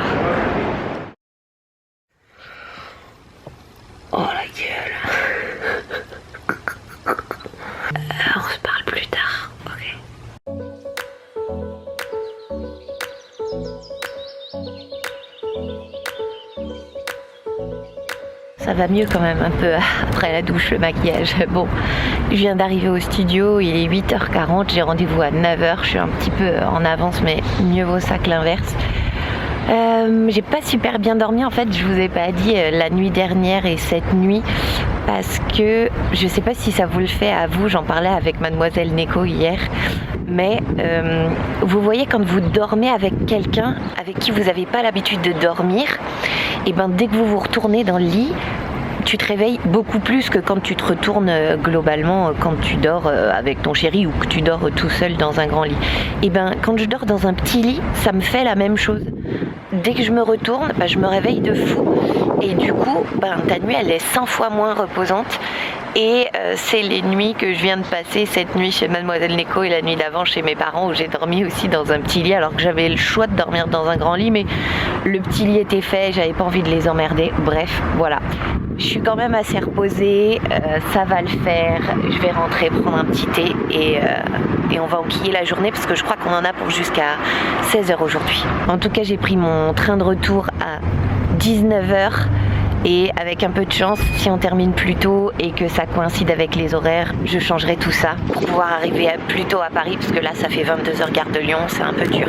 [SPEAKER 2] Oh la gueule. On se parle plus tard. Ok. Ça va mieux quand même un peu après la douche, le maquillage. Bon, je viens d'arriver au studio, il est 8h40, j'ai rendez-vous à 9h, je suis un petit peu en avance mais mieux vaut ça que l'inverse. J'ai pas super bien dormi en fait, je vous ai pas dit la nuit dernière et cette nuit parce que je sais pas si ça vous le fait à vous, j'en parlais avec mademoiselle Neko hier, mais vous voyez quand vous dormez avec quelqu'un avec qui vous n'avez pas l'habitude de dormir, et ben dès que vous vous retournez dans le lit, tu te réveilles beaucoup plus que quand tu te retournes globalement quand tu dors avec ton chéri ou que tu dors tout seul dans un grand lit. Et ben quand je dors dans un petit lit, ça me fait la même chose. Dès que je me retourne, je me réveille de fou. Et du coup, ta nuit elle est 100 fois moins reposante. Et c'est les nuits que je viens de passer, cette nuit chez mademoiselle Neko et la nuit d'avant chez mes parents où j'ai dormi aussi dans un petit lit alors que j'avais le choix de dormir dans un grand lit, mais le petit lit était fait, j'avais pas envie de les emmerder. Bref, voilà. Je suis quand même assez reposée, ça va le faire. Je vais rentrer prendre un petit thé et on va enquiller la journée parce que je crois qu'on en a pour jusqu'à 16h aujourd'hui. En tout cas, j'ai pris mon train de retour à 19h. Et avec un peu de chance, si on termine plus tôt et que ça coïncide avec les horaires, je changerai tout ça pour pouvoir arriver plus tôt à Paris parce que là ça fait 22h gare de Lyon, c'est un peu dur.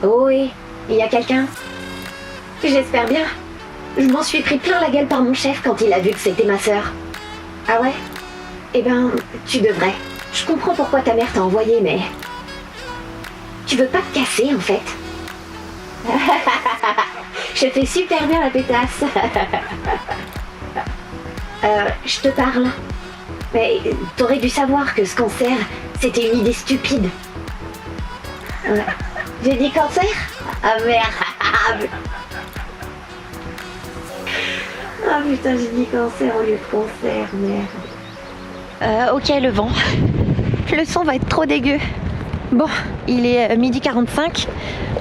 [SPEAKER 9] Oh oui, il y a quelqu'un? J'espère bien. Je m'en suis pris plein la gueule par mon chef quand il a vu que c'était ma sœur. Ah ouais? Eh ben, tu devrais. Je comprends pourquoi ta mère t'a envoyé, mais... Tu veux pas te casser, en fait? Je fais super bien la pétasse. Je te parle. Mais t'aurais dû savoir que ce cancer, c'était une idée stupide. Ouais. J'ai dit cancer? Ah merde. Ah putain, j'ai dit cancer au lieu de concert, merde.
[SPEAKER 2] Ok, le vent. Le son va être trop dégueu. Bon, il est 12h45.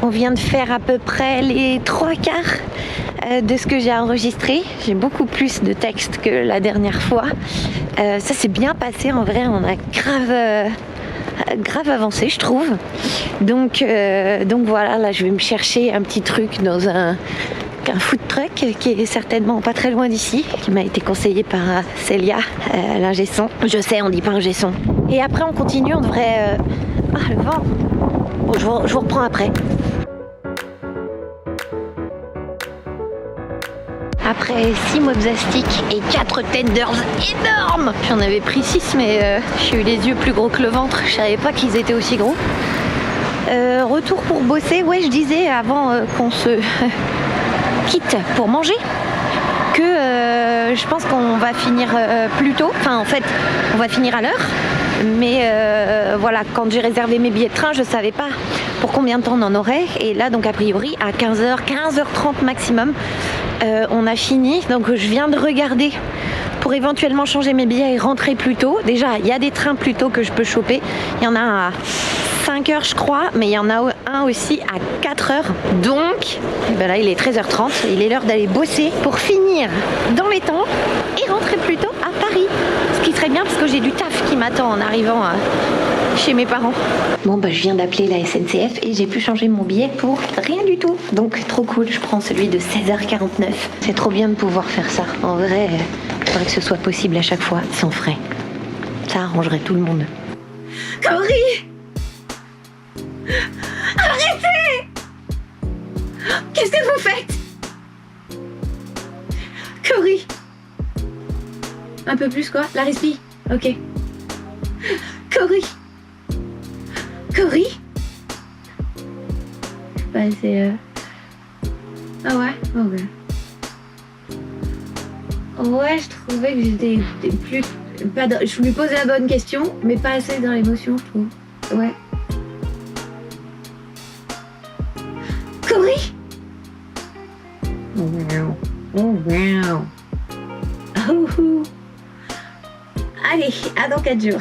[SPEAKER 2] On vient de faire à peu près les 3/4 de ce que j'ai enregistré. J'ai beaucoup plus de texte que la dernière fois. Ça s'est bien passé en vrai, on a grave avancé je trouve. Donc voilà, là je vais me chercher un petit truc dans un food truck qui est certainement pas très loin d'ici, qui m'a été conseillé par Célia, l'ingé son. Je sais, on dit pas ingé son. Et après on continue, on devrait... Ah le vent. Bon, je vous reprends après. Après 6 mobzastiques et 4 tenders énormes. J'en avais pris 6 mais j'ai eu les yeux plus gros que le ventre. Je savais pas qu'ils étaient aussi gros. Retour pour bosser. Ouais, je disais avant qu'on se quitte pour manger que je pense qu'on va finir plus tôt. Enfin en fait on va finir à l'heure. Mais voilà, quand j'ai réservé mes billets de train, je savais pas pour combien de temps on en aurait. Et là donc a priori à 15h30 maximum. On a fini, donc je viens de regarder pour éventuellement changer mes billets et rentrer plus tôt. Déjà, il y a des trains plus tôt que je peux choper. Il y en a à 5h je crois, mais il y en a un aussi à 4h. Donc, là il est 13h30, il est l'heure d'aller bosser pour finir dans les temps et rentrer plus tôt à Paris. Ce qui serait bien parce que j'ai du taf qui m'attend en arrivant chez mes parents. Bon je viens d'appeler la SNCF et j'ai pu changer mon billet pour rien du tout. Donc trop cool, je prends celui de 16h49. C'est trop bien de pouvoir faire ça. En vrai, il faudrait que ce soit possible à chaque fois, sans frais. Ça arrangerait tout le monde.
[SPEAKER 9] Cory! Arrêtez! Qu'est-ce que vous faites? Cory! Un peu plus quoi? La respi? Ok. Cory! Cory? Bah c'est... Ah ouais? Ok. Ouais, je trouvais que j'étais plus... Pas dans... Je lui posais la bonne question, mais pas assez dans l'émotion, je trouve. Ouais. Cory? Oh wow. Oh wow. Oh. Allez, à dans 4 jours.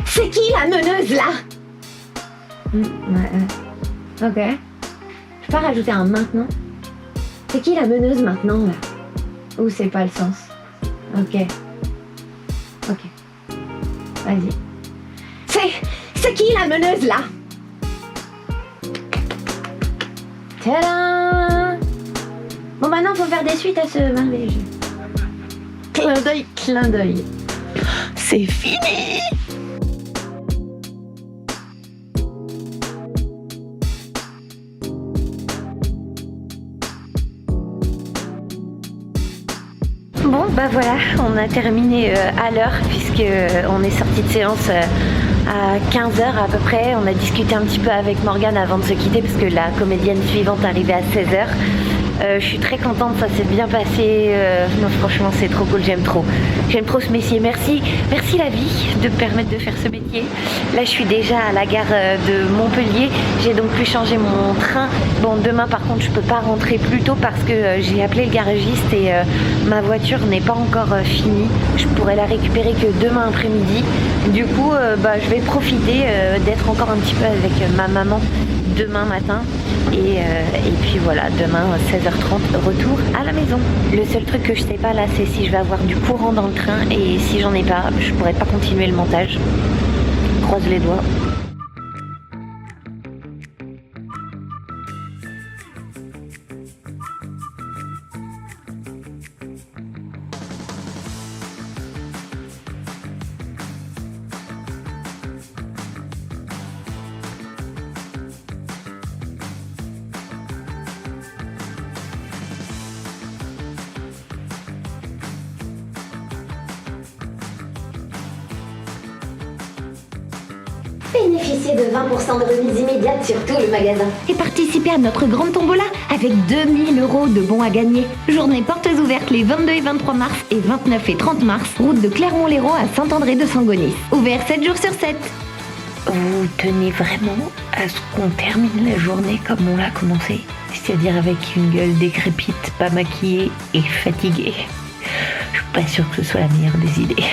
[SPEAKER 9] C'est qui la meneuse là? Ouais. Ok. Je peux pas rajouter un maintenant? C'est qui la meneuse maintenant là? Ou c'est pas le sens? Ok. Ok. Vas-y. C'est qui la meneuse là? Tadam! Bon maintenant faut faire des suites à ce merveilleux jeu. Clin d'œil, clin d'œil. C'est fini!
[SPEAKER 2] Bon bah voilà, on a terminé à l'heure puisque on est sorti de séance à 15h à peu près. On a discuté un petit peu avec Morgane avant de se quitter parce que la comédienne suivante arrivait à 16h. Je suis très contente, ça s'est bien passé. Non, franchement, c'est trop cool, j'aime trop ce métier. Merci la vie de me permettre de faire ce métier. Là, je suis déjà à la gare de Montpellier. J'ai donc pu changer mon train. Bon, demain, par contre, je peux pas rentrer plus tôt parce que j'ai appelé le garagiste et ma voiture n'est pas encore finie. Je pourrais la récupérer que demain après-midi. Du coup, je vais profiter d'être encore un petit peu avec ma maman demain matin. Et puis voilà, demain 16h30, retour à la maison. Le seul truc que je sais pas là, c'est si je vais avoir du courant dans le train et si j'en ai pas, je pourrais pas continuer le montage. Croise les doigts.
[SPEAKER 9] Bénéficiez de 20% de remise immédiate sur tout le magasin.
[SPEAKER 1] Et participez à notre grande tombola avec 2000 € de bons à gagner. Journée portes ouvertes les 22 et 23 mars et 29 et 30 mars, route de Clermont-Lérault à Saint-André de Sangonis. Ouvert 7 jours sur 7.
[SPEAKER 2] Vous tenez vraiment à ce qu'on termine la journée comme on l'a commencé, c'est-à-dire avec une gueule décrépite, pas maquillée et fatiguée. Je suis pas sûre que ce soit la meilleure des idées.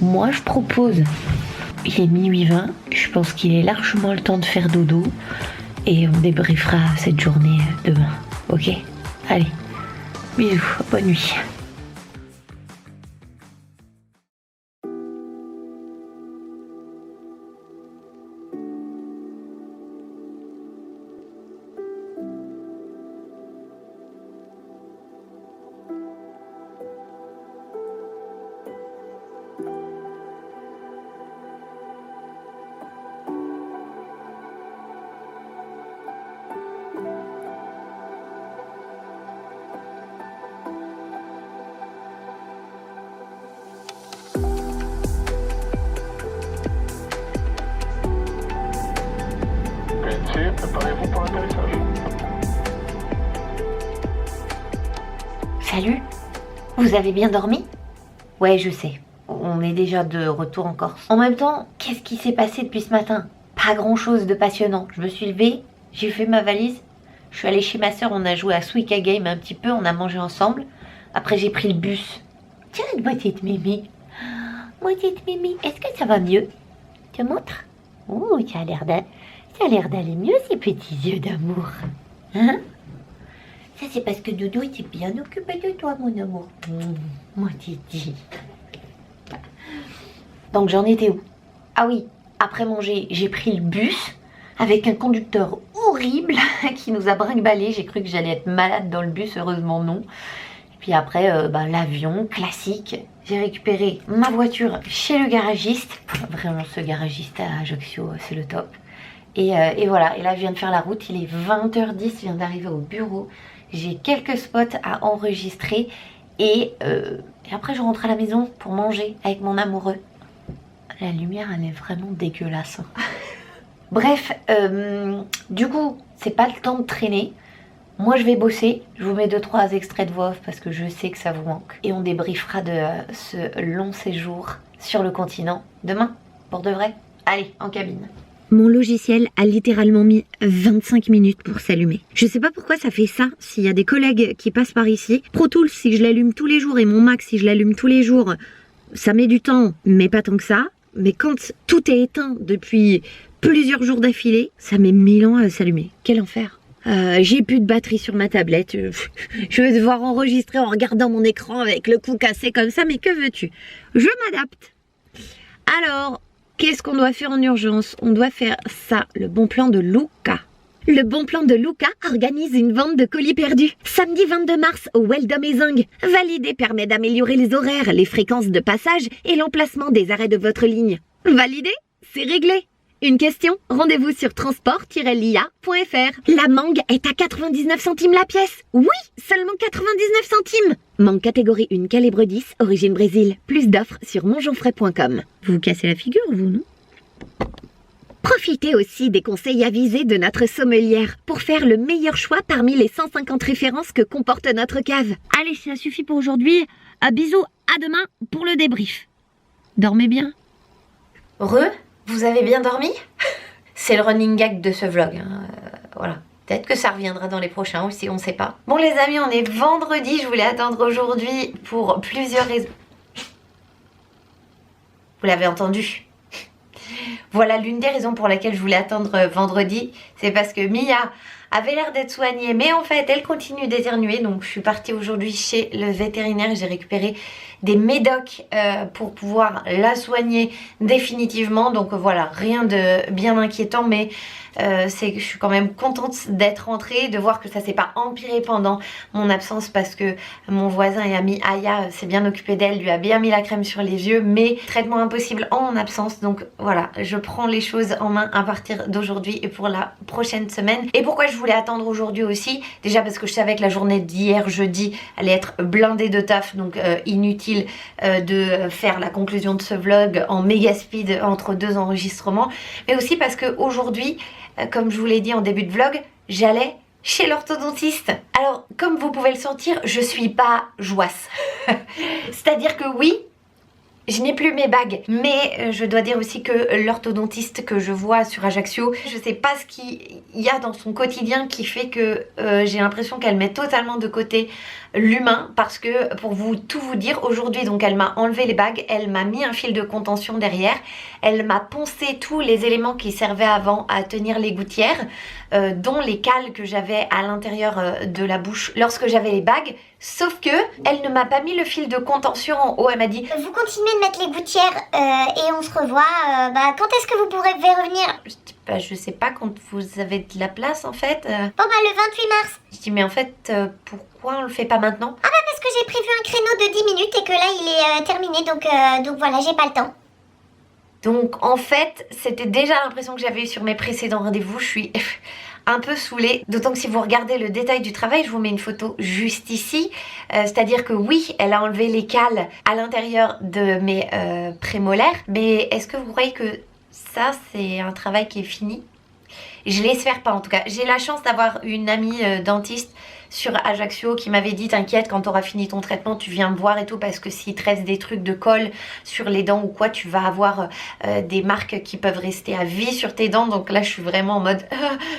[SPEAKER 2] Moi, je propose... Il est minuit 20, je pense qu'il est largement le temps de faire dodo et on débriefera cette journée demain, ok? Allez, bisous, bonne nuit. Salut, vous avez bien dormi? Ouais, je sais, on est déjà de retour en Corse. En même temps, qu'est-ce qui s'est passé depuis ce matin? Pas grand-chose de passionnant. Je me suis levée, j'ai fait ma valise, je suis allée chez ma soeur, on a joué à Suika Game un petit peu, on a mangé ensemble. Après, j'ai pris le bus. Tiens, ma petite Mimi. Ma petite Mimi, est-ce que ça va mieux? Tu montres? Oh, ça a l'air d'aller mieux, ces petits yeux d'amour. Hein? Ça, c'est parce que Doudou était bien occupé de toi, mon amour. Mon titi. Donc, j'en étais où? Ah oui, après manger, j'ai pris le bus avec un conducteur horrible qui nous a brinque-ballé. J'ai cru que j'allais être malade dans le bus, heureusement non. Et puis après, l'avion, classique. J'ai récupéré ma voiture chez le garagiste. Vraiment, ce garagiste à Ajaccio, c'est le top. Et voilà, et là, je viens de faire la route. Il est 20h10, je viens d'arriver au bureau. J'ai quelques spots à enregistrer. Et après, je rentre à la maison pour manger avec mon amoureux. La lumière, elle est vraiment dégueulasse. Bref, du coup, c'est pas le temps de traîner. Moi, je vais bosser. Je vous mets 2-3 extraits de voix off parce que je sais que ça vous manque. Et on débriefera de ce long séjour sur le continent demain, pour de vrai. Allez, en cabine.
[SPEAKER 1] Mon logiciel a littéralement mis 25 minutes pour s'allumer. Je sais pas pourquoi ça fait ça s'il y a des collègues qui passent par ici. Pro Tools, si je l'allume tous les jours, et mon Mac, si je l'allume tous les jours, ça met du temps, mais pas tant que ça. Mais quand tout est éteint depuis plusieurs jours d'affilée, ça met 1000 ans à s'allumer. Quel enfer! J'ai plus de batterie sur ma tablette. Je vais devoir enregistrer en regardant mon écran avec le cou cassé comme ça, mais que veux-tu? Je m'adapte. Alors, qu'est-ce qu'on doit faire en urgence? On doit faire ça, le bon plan de Luca. Le bon plan de Luca organise une vente de colis perdus. Samedi 22 mars au Well Amazing. Valider permet d'améliorer les horaires, les fréquences de passage et l'emplacement des arrêts de votre ligne. Validé? C'est réglé. Une question? Rendez-vous sur transport-lia.fr. La mangue est à 99 centimes la pièce. Oui, seulement 99 centimes. Mangue catégorie 1 calibre 10, origine Brésil. Plus d'offres sur monjonfray.com. Vous vous cassez la figure, vous, non? Profitez aussi des conseils avisés de notre sommelière pour faire le meilleur choix parmi les 150 références que comporte notre cave. Allez, ça suffit pour aujourd'hui. Bisous, à demain pour le débrief. Dormez bien.
[SPEAKER 2] Vous avez bien dormi? C'est le running gag de ce vlog. Hein. Voilà. Peut-être que ça reviendra dans les prochains aussi, on sait pas. Bon les amis, on est vendredi. Je voulais attendre aujourd'hui pour plusieurs raisons. Vous l'avez entendu. Voilà l'une des raisons pour laquelle je voulais attendre vendredi. C'est parce que Mia avait l'air d'être soignée, mais en fait elle continue d'éternuer. Donc je suis partie aujourd'hui chez le vétérinaire et j'ai récupéré des médocs pour pouvoir la soigner définitivement. Donc voilà, rien de bien inquiétant, mais c'est que je suis quand même contente d'être rentrée, de voir que ça s'est pas empiré pendant mon absence parce que mon voisin et ami Aya s'est bien occupé d'elle, lui a bien mis la crème sur les yeux, mais traitement impossible en mon absence. Donc voilà, je prends les choses en main à partir d'aujourd'hui et pour la prochaine semaine. Et pourquoi je voulais attendre aujourd'hui aussi? Déjà parce que je savais que la journée d'hier jeudi allait être blindée de taf, donc inutile de faire la conclusion de ce vlog en méga speed entre deux enregistrements, mais aussi parce que aujourd'hui, comme je vous l'ai dit en début de vlog, j'allais chez l'orthodontiste. Alors, comme vous pouvez le sentir, je suis pas joisse. C'est-à-dire que oui, je n'ai plus mes bagues, mais je dois dire aussi que l'orthodontiste que je vois sur Ajaccio, je sais pas ce qu'il y a dans son quotidien qui fait que j'ai l'impression qu'elle met totalement de côté l'humain, parce que pour tout vous dire, aujourd'hui donc elle m'a enlevé les bagues, elle m'a mis un fil de contention derrière, elle m'a poncé tous les éléments qui servaient avant à tenir les gouttières, dont les cales que j'avais à l'intérieur de la bouche lorsque j'avais les bagues, sauf que elle ne m'a pas mis le fil de contention en haut. Elle m'a dit
[SPEAKER 10] vous continuez de mettre les gouttières et on se revoit, quand est-ce que vous pourrez revenir?
[SPEAKER 2] Je sais pas quand vous avez de la place en fait.
[SPEAKER 10] Bon le 28 mars.
[SPEAKER 2] Je dis mais en fait pourquoi on le fait pas maintenant?
[SPEAKER 10] Ah parce que j'ai prévu un créneau de 10 minutes et que là il est terminé, donc voilà, j'ai pas le temps.
[SPEAKER 2] Donc en fait c'était déjà l'impression que j'avais eu sur mes précédents rendez-vous. Je suis un peu saoulée, d'autant que si vous regardez le détail du travail, je vous mets une photo juste ici, c'est-à-dire que oui, elle a enlevé les cales à l'intérieur de mes prémolaires, mais est-ce que vous croyez que ça c'est un travail qui est fini? Je l'espère pas en tout cas. J'ai la chance d'avoir une amie dentiste sur Ajaccio qui m'avait dit t'inquiète, quand tu auras fini ton traitement tu viens me voir et tout, parce que s'il te reste des trucs de colle sur les dents ou quoi, tu vas avoir des marques qui peuvent rester à vie sur tes dents. Donc là je suis vraiment en mode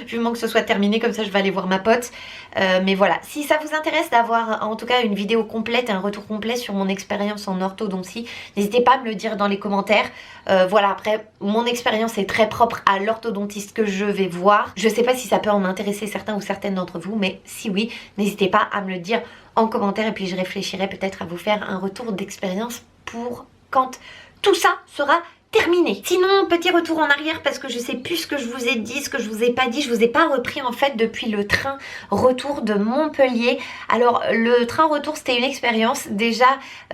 [SPEAKER 2] vivement que ce soit terminé, comme ça je vais aller voir ma pote. Mais voilà, si ça vous intéresse d'avoir en tout cas une vidéo complète, un retour complet sur mon expérience en orthodontie, n'hésitez pas à me le dire dans les commentaires. Voilà, après mon expérience est très propre à l'orthodontiste que je vais voir. Je sais pas si ça peut en intéresser certains ou certaines d'entre vous, mais si oui, n'hésitez pas à me le dire en commentaire et puis je réfléchirai peut-être à vous faire un retour d'expérience pour quand tout ça sera terminé. Sinon, petit retour en arrière parce que je sais plus ce que je vous ai dit, ce que je vous ai pas dit. Je vous ai pas repris en fait depuis le train retour de Montpellier. Alors le train retour c'était une expérience. Déjà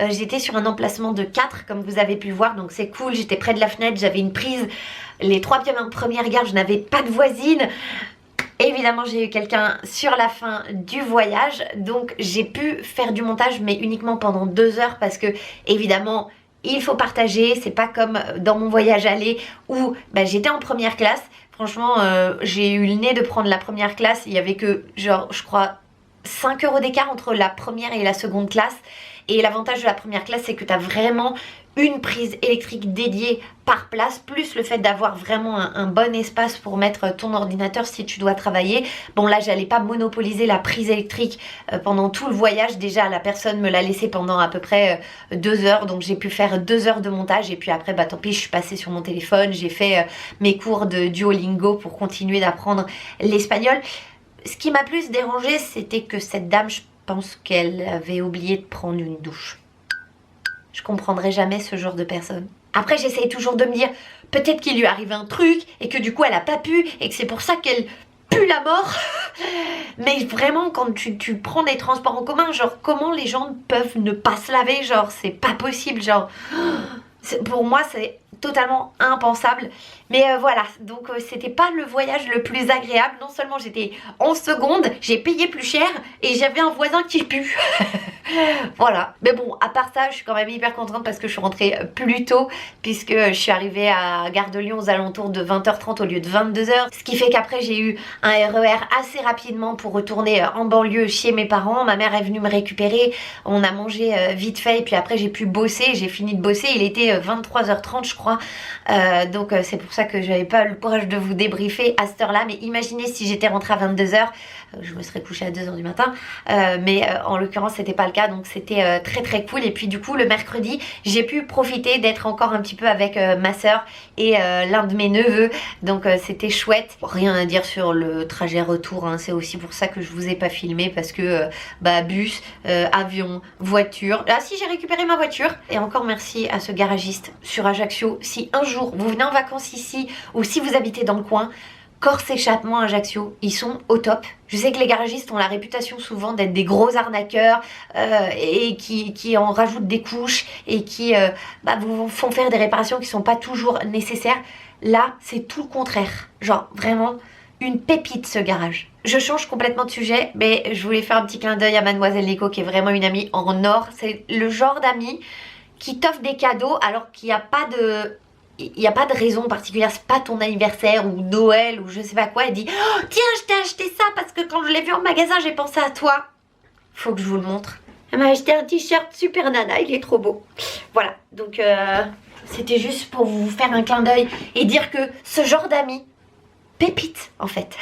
[SPEAKER 2] j'étais sur un emplacement de 4 comme vous avez pu voir, donc c'est cool. J'étais près de la fenêtre, j'avais une prise. Les 3 premières gares, je n'avais pas de voisine. Évidemment j'ai eu quelqu'un sur la fin du voyage, donc j'ai pu faire du montage mais uniquement pendant 2 heures parce que évidemment il faut partager. C'est pas comme dans mon voyage aller où j'étais en première classe. Franchement j'ai eu le nez de prendre la première classe. Il y avait que genre je crois 5 € d'écart entre la première et la seconde classe. Et l'avantage de la première classe c'est que tu as vraiment une prise électrique dédiée par place, plus le fait d'avoir vraiment un bon espace pour mettre ton ordinateur si tu dois travailler. Bon là j'allais pas monopoliser la prise électrique pendant tout le voyage. Déjà la personne me l'a laissé pendant à peu près 2 heures, donc j'ai pu faire 2 heures de montage et puis après tant pis, je suis passée sur mon téléphone, j'ai fait mes cours de Duolingo pour continuer d'apprendre l'espagnol. Ce qui m'a plus dérangé c'était que cette dame, je pense qu'elle avait oublié de prendre une douche. Je comprendrai jamais ce genre de personne. Après j'essaye toujours de me dire peut-être qu'il lui arrive un truc et que du coup elle a pas pu et que c'est pour ça qu'elle pue la mort. Mais vraiment quand tu prends des transports en commun, genre comment les gens peuvent ne pas se laver, genre c'est pas possible, genre pour moi c'est totalement impensable. Mais voilà, donc c'était pas le voyage le plus agréable. Non seulement j'étais en seconde, j'ai payé plus cher et j'avais un voisin qui pue. Voilà, mais bon, à part ça je suis quand même hyper contente parce que je suis rentrée plus tôt, puisque je suis arrivée à Gare de Lyon aux alentours de 20h30 au lieu de 22h, ce qui fait qu'après j'ai eu un RER assez rapidement pour retourner en banlieue chez mes parents. Ma mère est venue me récupérer, on a mangé vite fait et puis après j'ai pu bosser. J'ai fini de bosser, il était 23h30 je crois, donc c'est pour ça que j'avais pas le courage de vous débriefer à cette heure là. Mais imaginez si j'étais rentrée à 22h, je me serais couchée à 2h du matin, mais en l'occurrence c'était pas le cas, donc c'était très très cool. Et puis du coup le mercredi j'ai pu profiter d'être encore un petit peu avec ma soeur et l'un de mes neveux, donc c'était chouette. Rien à dire sur le trajet retour, hein. C'est aussi pour ça que je vous ai pas filmé, parce que bus, avion, voiture. Ah si, j'ai récupéré ma voiture. Et encore merci à ce garagiste sur Ajaccio. Si un jour vous venez en vacances ici ou si vous habitez dans le coin, Corse Échappement Ajaccio, ils sont au top. Je sais que les garagistes ont la réputation souvent d'être des gros arnaqueurs et qui en rajoutent des couches et qui vous font faire des réparations qui sont pas toujours nécessaires. Là, c'est tout le contraire. Genre vraiment une pépite ce garage. Je change complètement de sujet, mais je voulais faire un petit clin d'œil à Mademoiselle Nico qui est vraiment une amie en or. C'est le genre d'amie qui t'offre des cadeaux alors qu'il n'y a pas de... Il n'y a pas de raison particulière, c'est pas ton anniversaire ou Noël ou je sais pas quoi. Elle dit oh, tiens, je t'ai acheté ça parce que quand je l'ai vu en magasin, j'ai pensé à toi. Faut que je vous le montre. Elle m'a acheté un t-shirt super nana, il est trop beau. Voilà, donc c'était juste pour vous faire un clin d'œil et dire que ce genre d'amis, pépite en fait.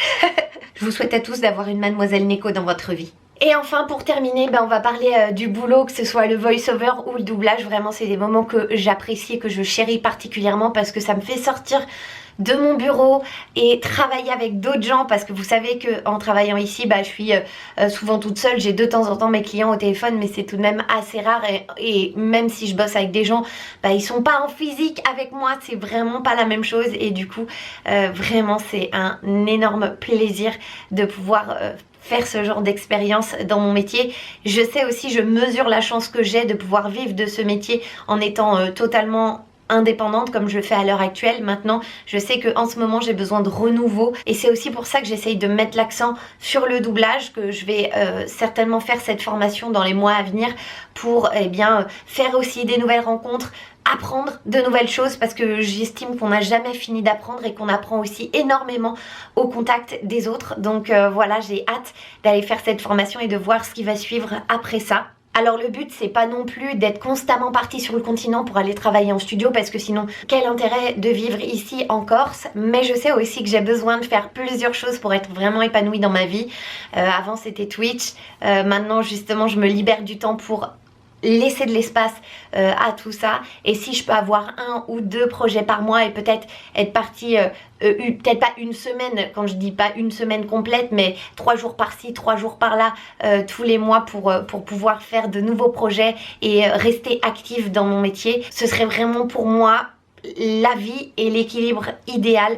[SPEAKER 2] Je vous souhaite à tous d'avoir une Mademoiselle Neko dans votre vie. Et enfin pour terminer, on va parler du boulot, que ce soit le voice-over ou le doublage. Vraiment c'est des moments que j'apprécie et que je chéris particulièrement parce que ça me fait sortir de mon bureau et travailler avec d'autres gens, parce que vous savez que en travaillant ici je suis souvent toute seule. J'ai de temps en temps mes clients au téléphone, mais c'est tout de même assez rare et même si je bosse avec des gens, ils sont pas en physique avec moi, c'est vraiment pas la même chose. Et du coup vraiment c'est un énorme plaisir de pouvoir faire ce genre d'expérience dans mon métier. Je sais aussi, je mesure la chance que j'ai de pouvoir vivre de ce métier en étant totalement indépendante comme je le fais à l'heure actuelle. Maintenant je sais qu'en ce moment j'ai besoin de renouveau et c'est aussi pour ça que j'essaye de mettre l'accent sur le doublage, que je vais certainement faire cette formation dans les mois à venir pour faire aussi des nouvelles rencontres, apprendre de nouvelles choses parce que j'estime qu'on n'a jamais fini d'apprendre et qu'on apprend aussi énormément au contact des autres. Donc voilà, j'ai hâte d'aller faire cette formation et de voir ce qui va suivre après ça. Alors le but c'est pas non plus d'être constamment parti sur le continent pour aller travailler en studio parce que sinon quel intérêt de vivre ici en Corse, mais je sais aussi que j'ai besoin de faire plusieurs choses pour être vraiment épanouie dans ma vie. Avant c'était Twitch, maintenant justement je me libère du temps pour laisser de l'espace à tout ça, et si je peux avoir 1 ou 2 projets par mois et peut-être être partie peut-être pas une semaine, quand je dis pas une semaine complète, mais 3 jours par-ci, 3 jours par-là tous les mois pour pouvoir faire de nouveaux projets et rester active dans mon métier, ce serait vraiment pour moi la vie et l'équilibre idéal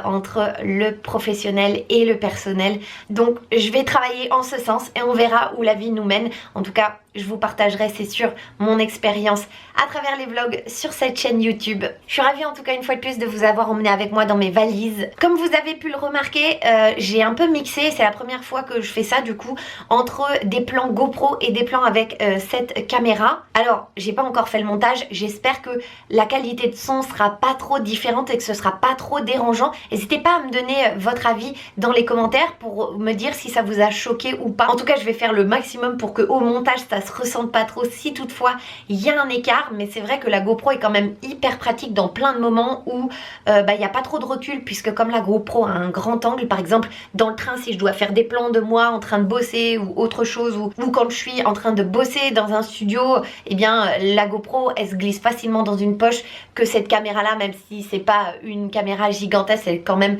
[SPEAKER 2] entre le professionnel et le personnel. Donc je vais travailler en ce sens et on verra où la vie nous mène. En tout cas, je vous partagerai, c'est sûr, mon expérience à travers les vlogs sur cette chaîne YouTube. Je suis ravie en tout cas une fois de plus de vous avoir emmené avec moi dans mes valises. Comme vous avez pu le remarquer, j'ai un peu mixé, c'est la première fois que je fais ça du coup, entre des plans GoPro et des plans avec cette caméra. Alors, j'ai pas encore fait le montage, j'espère que la qualité de son sera pas trop différente et que ce sera pas trop dérangeant. N'hésitez pas à me donner votre avis dans les commentaires pour me dire si ça vous a choqué ou pas. En tout cas, je vais faire le maximum pour que au montage ça se ressente pas trop si toutefois il y a un écart, mais c'est vrai que la GoPro est quand même hyper pratique dans plein de moments où il n'y a pas trop de recul, puisque comme la GoPro a un grand angle, par exemple dans le train si je dois faire des plans de moi en train de bosser ou autre chose, ou quand je suis en train de bosser dans un studio, et bien la GoPro elle se glisse facilement dans une poche, que cette caméra là, même si c'est pas une caméra gigantesque, elle est quand même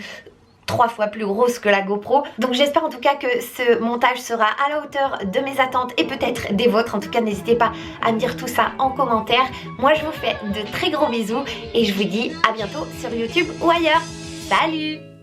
[SPEAKER 2] 3 fois plus grosse que la GoPro. Donc j'espère en tout cas que ce montage sera à la hauteur de mes attentes et peut-être des vôtres. En tout cas n'hésitez pas à me dire tout ça en commentaire. Moi je vous fais de très gros bisous et je vous dis à bientôt sur YouTube ou ailleurs. Salut!